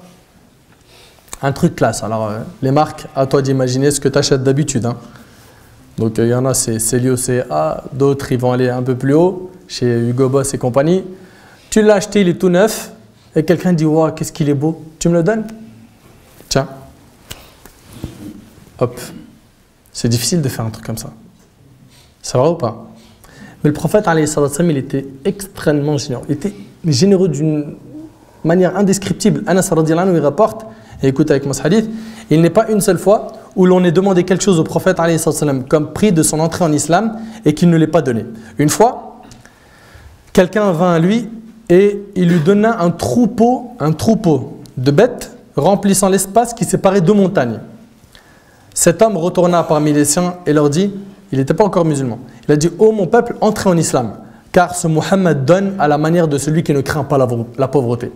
Un truc classe. Alors, les marques, à toi d'imaginer ce que tu achètes d'habitude. Hein. Donc, il y en a, c'est Célio CA, d'autres, ils vont aller un peu plus haut, chez Hugo Boss et compagnie. Tu l'as acheté, il est tout neuf, et quelqu'un dit « Wow, qu'est-ce qu'il est beau, tu me le donnes ?» Tiens. Hop. C'est difficile de faire un truc comme ça. C'est vrai ou pas? Mais le prophète, alayhi salatu wassalam, il était extrêmement généreux. Il était généreux d'une manière indescriptible. Anas radiyallahu anhu, il rapporte, et écoute avec moi ce hadith, il n'est pas une seule fois où l'on ait demandé quelque chose au prophète, alayhi salatu wassalam, comme prix de son entrée en islam, et qu'il ne l'ait pas donné. Une fois, quelqu'un vint à lui et il lui donna un troupeau de bêtes remplissant l'espace qui séparait deux montagnes. Cet homme retourna parmi les siens et leur dit, il n'était pas encore musulman, il a dit « Ô mon peuple, entrez en islam, car ce Muhammad donne à la manière de celui qui ne craint pas la pauvreté. »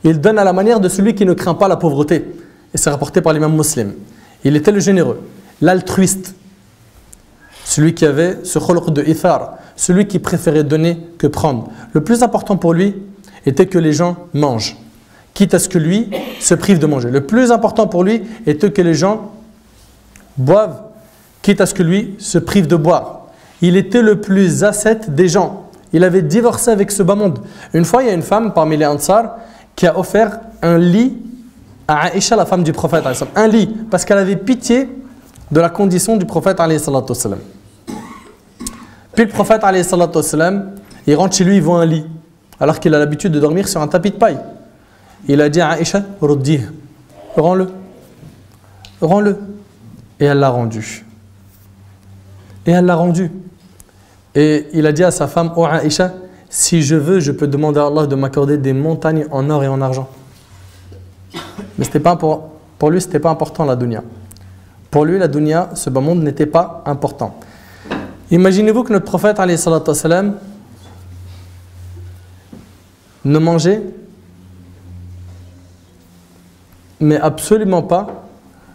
Il donne à la manière de celui qui ne craint pas la pauvreté. Et c'est rapporté par l'imam Muslim. Il était le généreux, l'altruiste, celui qui avait ce khuluq de ithar, celui qui préférait donner que prendre. Le plus important pour lui était que les gens mangent, quitte à ce que lui se prive de manger. Le plus important pour lui était que les gens boivent, quitte à ce que lui se prive de boire. Il était le plus ascète des gens. Il avait divorcé avec ce bas monde. Une fois, il y a une femme parmi les Ansar qui a offert un lit à Aïcha, la femme du prophète. Un lit, parce qu'elle avait pitié de la condition du prophète. Puis le prophète, il rentre chez lui, il voit un lit, alors qu'il a l'habitude de dormir sur un tapis de paille. Il a dit à Aïcha, rends-le. Rends-le. Et elle l'a rendu. Et elle l'a rendu. Et il a dit à sa femme, oh Aïcha, si je veux, je peux demander à Allah de m'accorder des montagnes en or et en argent. Mais pour lui, ce n'était pas important la dunya. Pour lui, la dunya, ce bas monde n'était pas important. Imaginez-vous que notre prophète, alayhi salatu wassalam, ne mangeait, mais absolument pas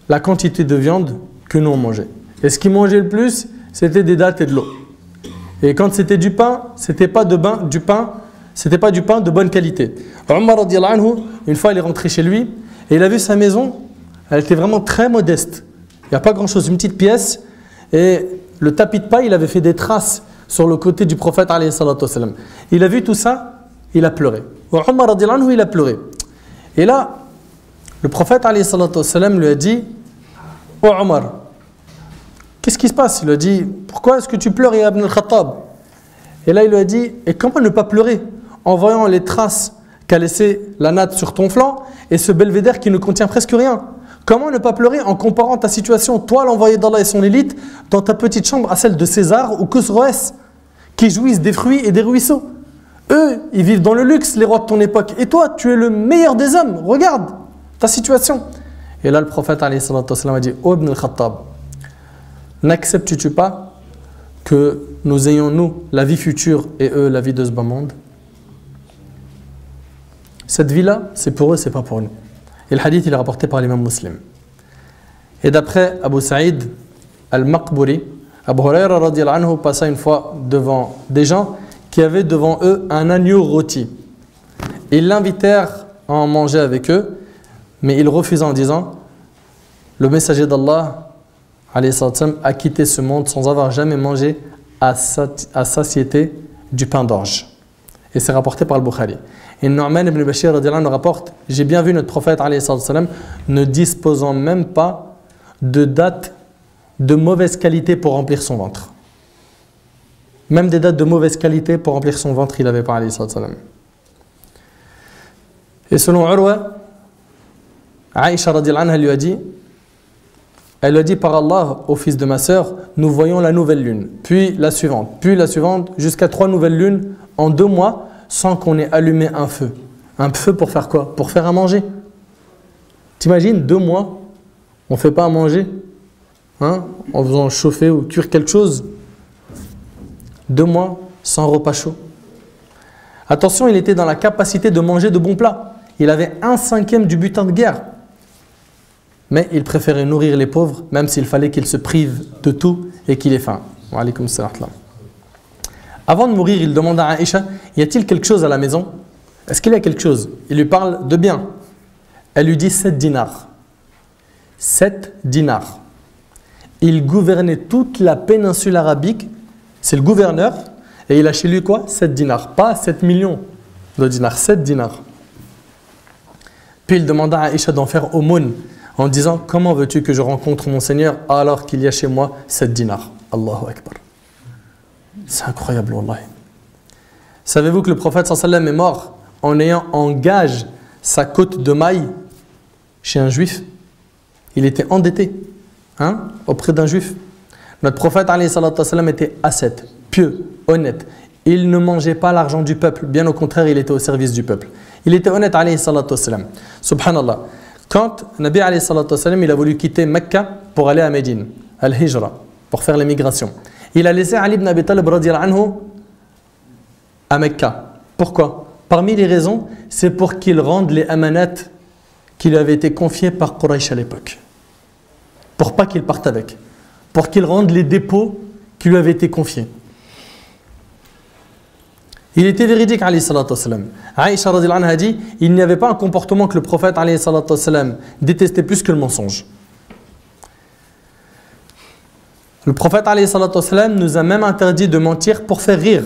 la quantité de viande que nous on mangeait. Et ce qu'il mangeait le plus, c'était des dattes et de l'eau. Et quand c'était du pain, c'était pas du pain de bonne qualité. Omar radiyallahu anhu, une fois il est rentré chez lui et il a vu sa maison, elle était vraiment très modeste. Il n'y a pas grand chose, une petite pièce, et le tapis de paille, il avait fait des traces sur le côté du prophète alayhi salatu wassalam. Il a vu tout ça, il a pleuré. Omar radiyallahu anhu, il a pleuré. Et là, le prophète alayhi salatu wassalam lui a dit, oh Omar, qu'est-ce qui se passe? Il lui a dit, pourquoi est-ce que tu pleures, ya Ibn al-Khattab? Et là, il lui a dit, et comment ne pas pleurer en voyant les traces qu'a laissé la natte sur ton flanc et ce belvédère qui ne contient presque rien? Comment ne pas pleurer en comparant ta situation, toi l'envoyé d'Allah et son élite, dans ta petite chambre à celle de César ou Khosroès, qui jouissent des fruits et des ruisseaux? Eux, ils vivent dans le luxe, les rois de ton époque. Et toi, tu es le meilleur des hommes. Regarde ta situation. Et là, le prophète alayhi salatu wassalam a dit, oh Ibn al-Khattab, n'acceptes-tu pas que nous ayons, nous, la vie future et eux, la vie de ce bas monde? Cette vie-là, c'est pour eux, c'est pas pour nous. Et le hadith, il est rapporté par l'imam Muslim. Et d'après Abu Saïd al-Maqburi, Abu Huraira radiyallahu anhu passa une fois devant des gens qui avaient devant eux un agneau rôti. Ils l'invitèrent à en manger avec eux, mais il refusa en disant, le messager d'Allah alayhi salam, a quitté ce monde sans avoir jamais mangé à satiété du pain d'orge. Et c'est rapporté par le Bukhari. Et Nu'man ibn Bashir nous rapporte, j'ai bien vu notre prophète alayhi salam, ne disposant même pas de dates de mauvaise qualité pour remplir son ventre. Même des dates de mauvaise qualité pour remplir son ventre, il n'avait pas alayhi salam. Et selon Urwa, Aïcha radiallahu anha lui a dit, elle lui a dit par Allah au fils de ma sœur, nous voyons la nouvelle lune, puis la suivante, jusqu'à 3 nouvelles lunes en 2 mois sans qu'on ait allumé un feu. Un feu pour faire quoi? Pour faire à manger. T'imagines 2 mois, on ne fait pas à manger, hein, en faisant chauffer ou cuire quelque chose. 2 mois sans repas chaud. Attention, il était dans la capacité de manger de bons plats. Il avait 1/5 du butin de guerre. Mais il préférait nourrir les pauvres, même s'il fallait qu'il se prive de tout et qu'il ait faim. Wa alaykoum salam. Avant de mourir, il demanda à Aïcha, y a-t-il quelque chose à la maison? Est-ce qu'il y a quelque chose? Il lui parle de bien. Elle lui dit 7 dinars. 7 dinars. Il gouvernait toute la péninsule arabique. C'est le gouverneur. Et il a chez lui quoi? 7 dinars. Pas 7 millions de dinars. 7 dinars. Puis il demanda à Aïcha d'en faire aumône en disant, comment veux-tu que je rencontre mon Seigneur alors qu'il y a chez moi 7 dinars? Allahu Akbar. C'est incroyable, wallahi. Savez-vous que le prophète sallam est mort en ayant en gage sa côte de maille chez un juif? Il était endetté, hein, auprès d'un juif. Notre prophète sallam était ascète, pieux, honnête. Il ne mangeait pas l'argent du peuple, bien au contraire, il était au service du peuple. Il était honnête, sallam. Subhanallah. Quand Nabi sallam, il a voulu quitter Mecca pour aller à Médine, al-Hijra, pour faire l'émigration, il a laissé Ali ibn Abi Talib radiyallahu anhu à Mecca. Pourquoi? Parmi les raisons, c'est pour qu'il rende les amanat qui lui avaient été confiés par Quraysh à l'époque. Pour pas qu'il parte avec. Pour qu'il rende les dépôts qui lui avaient été confiés. Il était véridique, alayhi salatu wassalam. Aïcha radiyallahu anha a dit, il n'y avait pas un comportement que le prophète alayhi salatu wassalam détestait plus que le mensonge. Le prophète alayhi salatu wassalam nous a même interdit de mentir pour faire rire.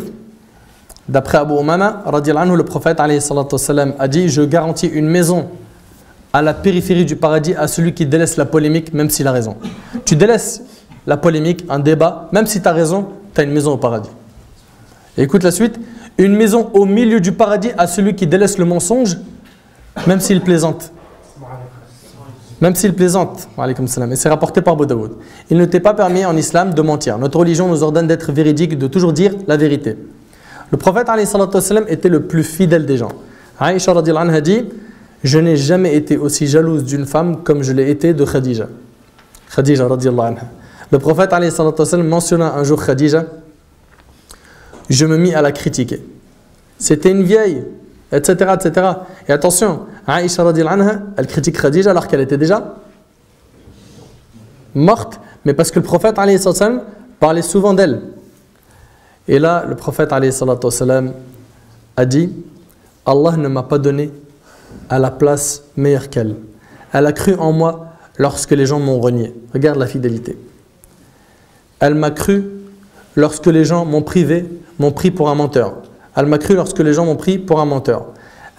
D'après Abu Umama radiyallahu anhu, le prophète alayhi salatu wassalam a dit, je garantis une maison à la périphérie du paradis à celui qui délaisse la polémique, même s'il a raison. Tu délaisses la polémique, un débat, même si tu as raison, tu as une maison au paradis. Et écoute la suite. Une maison au milieu du paradis à celui qui délaisse le mensonge, même s'il plaisante. Même s'il plaisante. Et c'est rapporté par Abu Daoud. Il ne t'est pas permis en islam de mentir. Notre religion nous ordonne d'être véridique, de toujours dire la vérité. Le prophète était le plus fidèle des gens. Aïcha radiyallahu anha dit, je n'ai jamais été aussi jalouse d'une femme comme je l'ai été de Khadija. Khadija radiyallahu anha. Le prophète mentionna un jour Khadija. Je me mis à la critiquer. C'était une vieille, etc., etc. Et attention, Aïcha radiyallahu anha, elle critique Khadija alors qu'elle était déjà morte, mais parce que le prophète alayhi salam parlait souvent d'elle. Et là, le prophète alayhi salam a dit, Allah ne m'a pas donné à la place meilleure qu'elle. Elle a cru en moi lorsque les gens m'ont renié. Regarde la fidélité. Elle m'a cru lorsque les gens m'ont pris pour un menteur. Elle m'a cru lorsque les gens m'ont pris pour un menteur.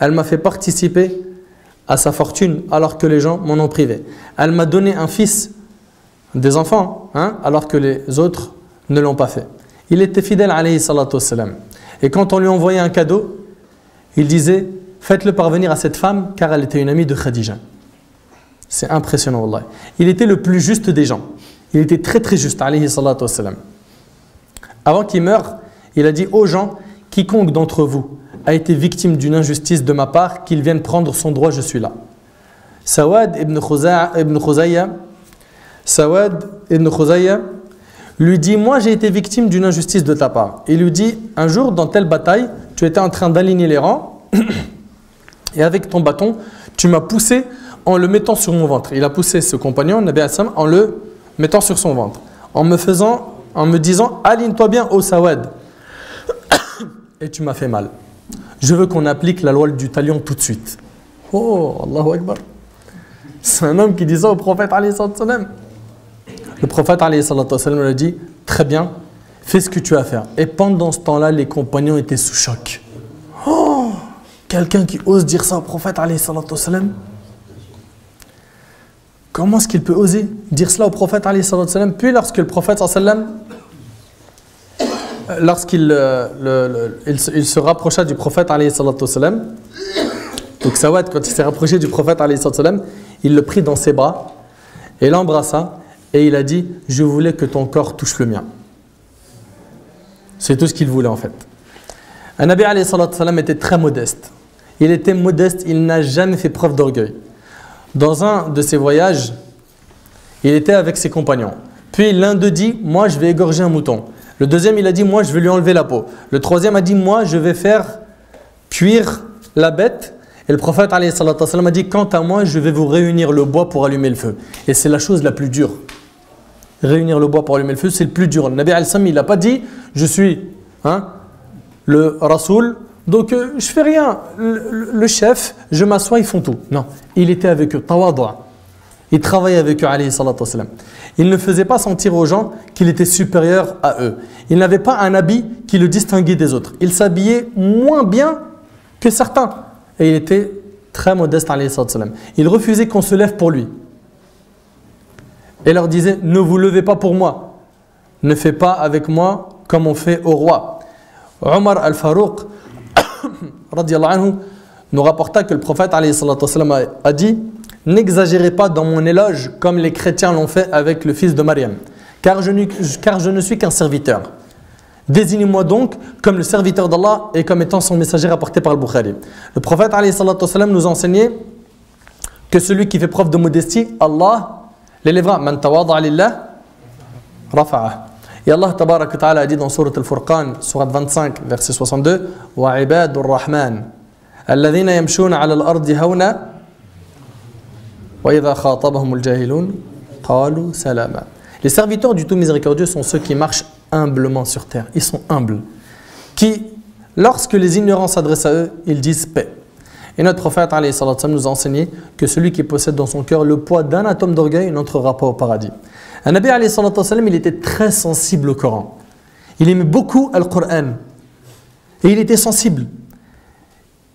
Elle m'a fait participer à sa fortune alors que les gens m'en ont privé. Elle m'a donné un fils, des enfants, hein, alors que les autres ne l'ont pas fait. Il était fidèle, alayhi salatu wassalam. Et quand on lui envoyait un cadeau, il disait, faites-le parvenir à cette femme car elle était une amie de Khadija. C'est impressionnant, wallah. Il était le plus juste des gens. Il était très très juste, alayhi salatu wassalam. Avant qu'il meure, il a dit aux gens, quiconque d'entre vous a été victime d'une injustice de ma part, qu'il vienne prendre son droit, je suis là. Sawad ibn Khuzayya lui dit, moi j'ai été victime d'une injustice de ta part. Il lui dit, un jour dans telle bataille, tu étais en train d'aligner les rangs et avec ton bâton, tu m'as poussé en le mettant sur mon ventre. Il a poussé ce compagnon, Nabi Assam, en le mettant sur son ventre, en me disant, aligne-toi bien au Sawad. Et tu m'as fait mal. Je veux qu'on applique la loi du talion tout de suite. Oh, Allahu Akbar. C'est un homme qui dit ça au prophète alayhi salatu wassalam. Le prophète alayhi salatu wassalam lui a dit, très bien, fais ce que tu as à faire. Et pendant ce temps-là, les compagnons étaient sous choc. Oh, quelqu'un qui ose dire ça au prophète alayhi salatu wassalam. Comment est-ce qu'il peut oser dire cela au prophète alayhi salatu wassalam? Puis lorsque le prophète sallallahu alayhi wa sallam, lorsqu'il il se rapprocha du prophète alayhi salatu wassalam, donc Sawad, quand il s'est rapproché du prophète alayhi salatu wassalam, il le prit dans ses bras et l'embrassa et il a dit, je voulais que ton corps touche le mien. C'est tout ce qu'il voulait en fait. Un Nabi alayhi salatu wassalam était très modeste. Il était modeste, il n'a jamais fait preuve d'orgueil. Dans un de ses voyages, il était avec ses compagnons. Puis l'un d'eux dit, moi je vais égorger un mouton. Le deuxième il a dit, moi je vais lui enlever la peau. Le troisième a dit, moi je vais faire cuire la bête. Et le prophète alayhi salatu wassalam a dit, quant à moi je vais vous réunir le bois pour allumer le feu. Et c'est la chose la plus dure. Réunir le bois pour allumer le feu, c'est le plus dur. Le Nabi alayhi salam, il n'a pas dit, je suis le Rasoul, donc je fais rien. Le chef, je m'assois, ils font tout. Non, il était avec eux, tawadua. Il travaillait avec eux, alayhi salatu wassalam. Il ne faisait pas sentir aux gens qu'il était supérieur à eux. Il n'avait pas un habit qui le distinguait des autres. Il s'habillait moins bien que certains. Et il était très modeste, alayhi salatu wassalam. Il refusait qu'on se lève pour lui. Et leur disait, ne vous levez pas pour moi. Ne faites pas avec moi comme on fait au roi. Omar al-Farouq radiallahu anhu, nous rapporta que le prophète alayhi salatu wassalam a dit, n'exagérez pas dans mon éloge comme les chrétiens l'ont fait avec le fils de Maryam, car je ne suis qu'un serviteur. Désignez-moi donc comme le serviteur d'Allah et comme étant son messager rapporté par le Bukhari. Le prophète alayhi salatu wassalam nous a enseigné que celui qui fait preuve de modestie, Allah l'élèvera. Man tawada'a lillah rafa'ah. Et Allah tabarak wa ta'ala a dit dans Sourate Al-Furqan, Sourate 25, verset 62, wa ibadur rahman alladhina yamshuna 'ala al-ardi hawna wa idha khatabahumul jahilun qalu salama. Les serviteurs du tout miséricordieux sont ceux qui marchent humblement sur terre. Ils sont humbles. Qui, lorsque les ignorants s'adressent à eux, ils disent paix. Et notre prophète alayhi salatu wassalam nous a enseigné que celui qui possède dans son cœur le poids d'un atome d'orgueil n'entrera pas au paradis. Un Nabi alayhi salatu wassalam, il était très sensible au Coran. Il aimait beaucoup le Coran. Et il était sensible.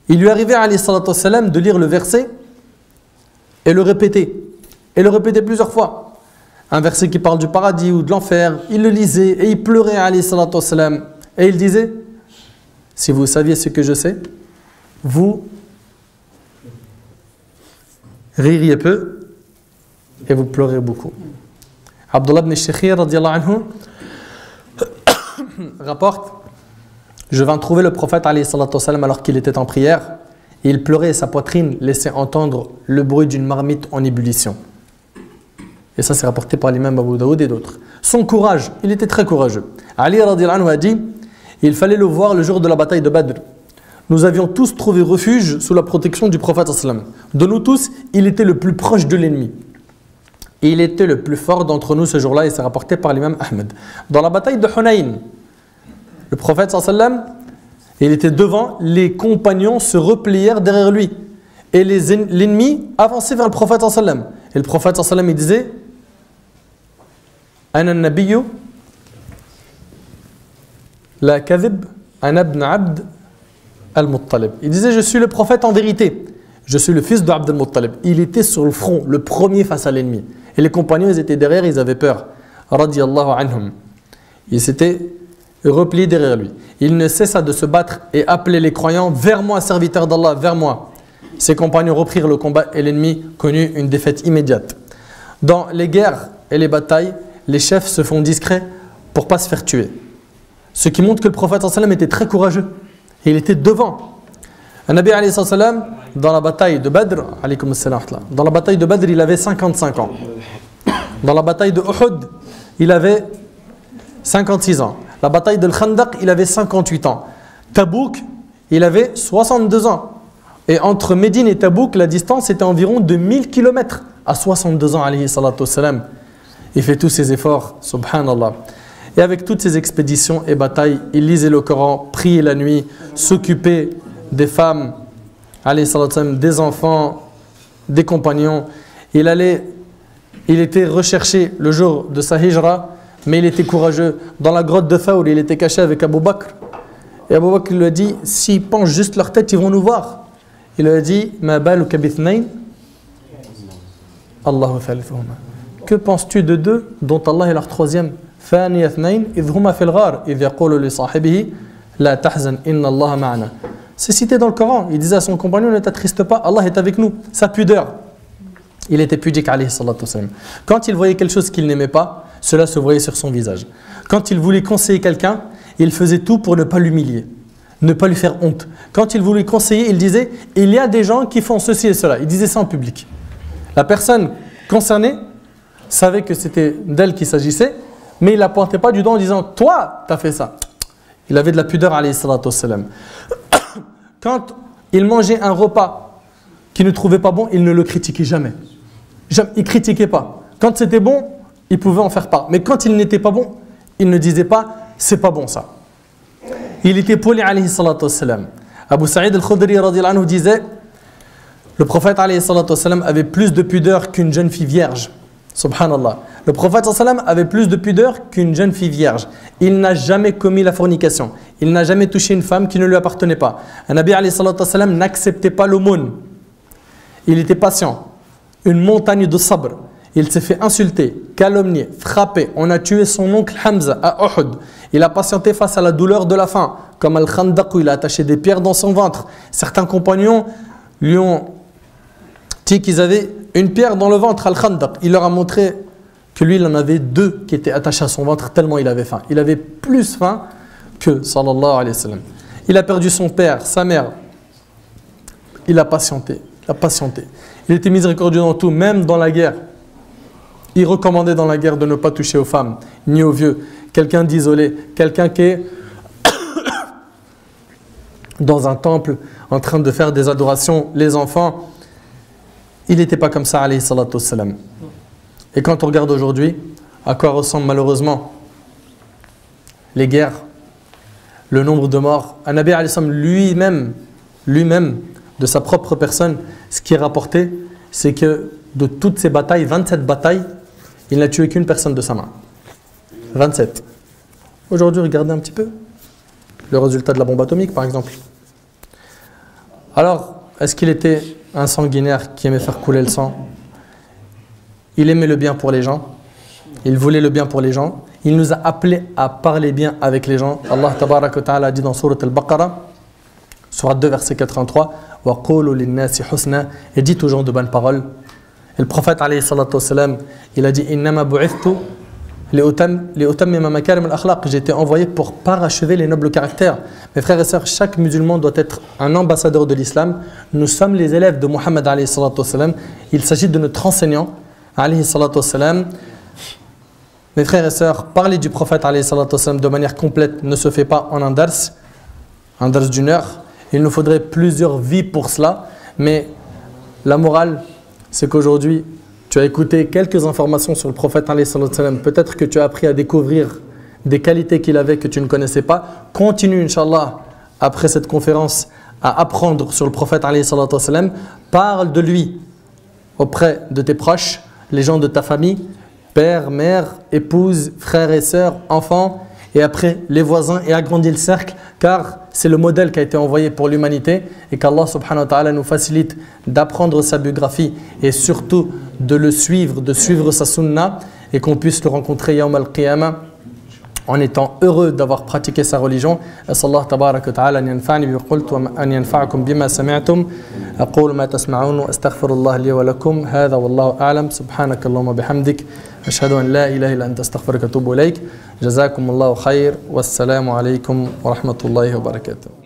Il lui arrivait alayhi salatu wassalam de lire le verset et le répéter. Et le répéter plusieurs fois. Un verset qui parle du paradis ou de l'enfer, il le lisait et il pleurait alayhi salatu wassalam. Et il disait, si vous saviez ce que je sais, vous ririez peu et vous pleurez beaucoup. Abdullah ibn Shakhir radiallahu anhu rapporte, je vins trouver le prophète alayhi salatu wassalam alors qu'il était en prière et il pleurait et sa poitrine laissait entendre le bruit d'une marmite en ébullition. Et ça c'est rapporté par l'imam Abu Daoud et d'autres. Son courage, il était très courageux. Ali radiallahu anhu a dit, il fallait le voir le jour de la bataille de Badr. Nous avions tous trouvé refuge sous la protection du prophète sallam. De nous tous, il était le plus proche de l'ennemi. Et il était le plus fort d'entre nous ce jour-là et c'est rapporté par l'imam Ahmed. Dans la bataille de Hunayn, le prophète sallam, il était devant, les compagnons se replièrent derrière lui. Et l'ennemi avançait vers le prophète sallam. Et le prophète sallam il disait, Ana an-nabiyyu la kadhib ana ibn Abd al-Muttalib. Il disait, je suis le prophète en vérité. Je suis le fils d'Abd al-Muttalib. Il était sur le front, le premier face à l'ennemi. Et les compagnons, ils étaient derrière, ils avaient peur. Radiyallahu anhum. Ils s'étaient repliés derrière lui. Il ne cessa de se battre et appelait les croyants, vers moi, serviteur d'Allah, vers moi. Ses compagnons reprirent le combat et l'ennemi connut une défaite immédiate. Dans les guerres et les batailles, les chefs se font discrets pour ne pas se faire tuer. Ce qui montre que le prophète sallam était très courageux. Et il était devant. Un Nabi alayhi sallam, dans la bataille de Badr, dans la bataille de Badr, il avait 55 ans. Dans la bataille de Uhud, il avait 56 ans. La bataille de Khandaq, il avait 58 ans. Tabouk, il avait 62 ans. Et entre Médine et Tabouk, la distance était environ de 1000 km. À 62 ans, alayhi salatu wassalam, il fait tous ses efforts, subhanallah. Et avec toutes ces expéditions et batailles, il lisait le Coran, priait la nuit, s'occupait des femmes, alayhi salatu wassalam, des enfants, des compagnons. Il était recherché le jour de sa hijra, mais il était courageux. Dans la grotte de Thawr, il était caché avec Abu Bakr. Et Abu Bakr lui a dit, s'ils penchent juste leur tête, ils vont nous voir. Il lui a dit, Ma baluka bithnayn Allahu thalithuhuma. Que penses-tu de deux dont Allah est leur troisième? Thani athnayn idh huma fil ghar idh yaqulu li sahibihi la tahzan inna Allah ma'ana. C'est cité dans le Coran. Il disait à son compagnon, ne t'attriste pas, Allah est avec nous. Sa pudeur. Il était pudique, alayhi salatu wassalam. Quand il voyait quelque chose qu'il n'aimait pas, cela se voyait sur son visage. Quand il voulait conseiller quelqu'un, il faisait tout pour ne pas l'humilier, ne pas lui faire honte. Quand il voulait conseiller, il disait, il y a des gens qui font ceci et cela. Il disait ça en public. La personne concernée savait que c'était d'elle qu'il s'agissait, mais il ne la pointait pas du doigt en disant, toi, tu as fait ça. Il avait de la pudeur, alayhi salatu wassalam. Quand il mangeait un repas qu'il ne trouvait pas bon, il ne le critiquait jamais. Il ne critiquait pas. Quand c'était bon, il pouvait en faire part. Mais quand il n'était pas bon, il ne disait pas, c'est pas bon ça. Il était poli, alayhi salatu wassalam. Abu Sa'id al-Khudri radiyallahu anhu disait, le prophète alayhi salatu wassalam avait plus de pudeur qu'une jeune fille vierge. Subhanallah. Le prophète sallam avait plus de pudeur qu'une jeune fille vierge. Il n'a jamais commis la fornication. Il n'a jamais touché une femme qui ne lui appartenait pas. Un Nabi alayhi salatu wassalam n'acceptait pas l'aumône. Il était patient. Une montagne de sabr. Il s'est fait insulter, calomnier, frapper. On a tué son oncle Hamza à Uhud. Il a patienté face à la douleur de la faim. Comme Al-Khandaq où il a attaché des pierres dans son ventre. Certains compagnons lui ont dit qu'ils avaient une pierre dans le ventre, Al-Khandaq. Il leur a montré que lui, il en avait deux qui étaient attachés à son ventre tellement il avait faim. Il avait plus faim que, sallallahu alayhi wa sallam. Il a perdu son père, sa mère. Il a patienté. Il était miséricordieux dans tout, même dans la guerre. Il recommandait dans la guerre de ne pas toucher aux femmes, ni aux vieux. Quelqu'un d'isolé, quelqu'un qui est dans un temple en train de faire des adorations, les enfants. Il n'était pas comme ça, alayhi salatu wassalam. Et quand on regarde aujourd'hui, à quoi ressemblent malheureusement les guerres, le nombre de morts, un Nabi alayhi salam lui-même, de sa propre personne, ce qui est rapporté, c'est que de toutes ces batailles, 27 batailles, il n'a tué qu'une personne de sa main. 27. Aujourd'hui, regardez un petit peu le résultat de la bombe atomique, par exemple. Alors, est-ce qu'il était un sanguinaire qui aimait faire couler le sang? Il aimait le bien pour les gens. Il voulait le bien pour les gens. Il nous a appelés à parler bien avec les gens. Allah tabaraka wa ta'ala a dit dans Surat al-Baqarah, Surat 2, verset 83, « Wa qulu linnasi husna » et dites aux gens de bonnes paroles. Et le prophète, alayhi salatu wassalam, il a dit « Innama bu'ithtu li'utammima makarim al-akhlaq » j'ai été envoyé pour parachever les nobles caractères. Mes frères et sœurs, chaque musulman doit être un ambassadeur de l'islam. Nous sommes les élèves de Muhammad, alayhi salatu wassalam. Il s'agit de notre enseignant, alayhi salatu wassalam. Mes frères et sœurs, parler du prophète, alayhi salatu wassalam, de manière complète ne se fait pas en un dars d'une heure. Il nous faudrait plusieurs vies pour cela. Mais la morale, c'est qu'aujourd'hui, tu as écouté quelques informations sur le prophète, alayhi salatu wassalam. Peut-être que tu as appris à découvrir des qualités qu'il avait que tu ne connaissais pas. Continue, Inch'Allah, après cette conférence, à apprendre sur le prophète, alayhi salatu wassalam. Parle de lui auprès de tes proches, les gens de ta famille, père, mère, épouse, frères et sœurs, enfants, et après les voisins, et agrandis le cercle, car c'est le modèle qui a été envoyé pour l'humanité, et qu'Allah subhanahu wa ta'ala nous facilite d'apprendre sa biographie, et surtout de le suivre, de suivre sa sunna, et qu'on puisse le rencontrer yawm al-qiyamah, en étant heureux d'avoir pratiqué sa religion. As'Allah tabarak wa ta'ala an yanfa'ni bi qult wa an yanfa'akum bima sami'tum. Aqulu ma tasma'un wa astaghfirullah li wa lakum. Hadha wallahu a'lam. Subhanakallahumma bihamdik. Ashhadu an la ilaha illa anta astaghfiruka wa atubu ilayk. Jazakumullahu khair. Wassalamu alaykum wa rahmatullahi wa barakatuh.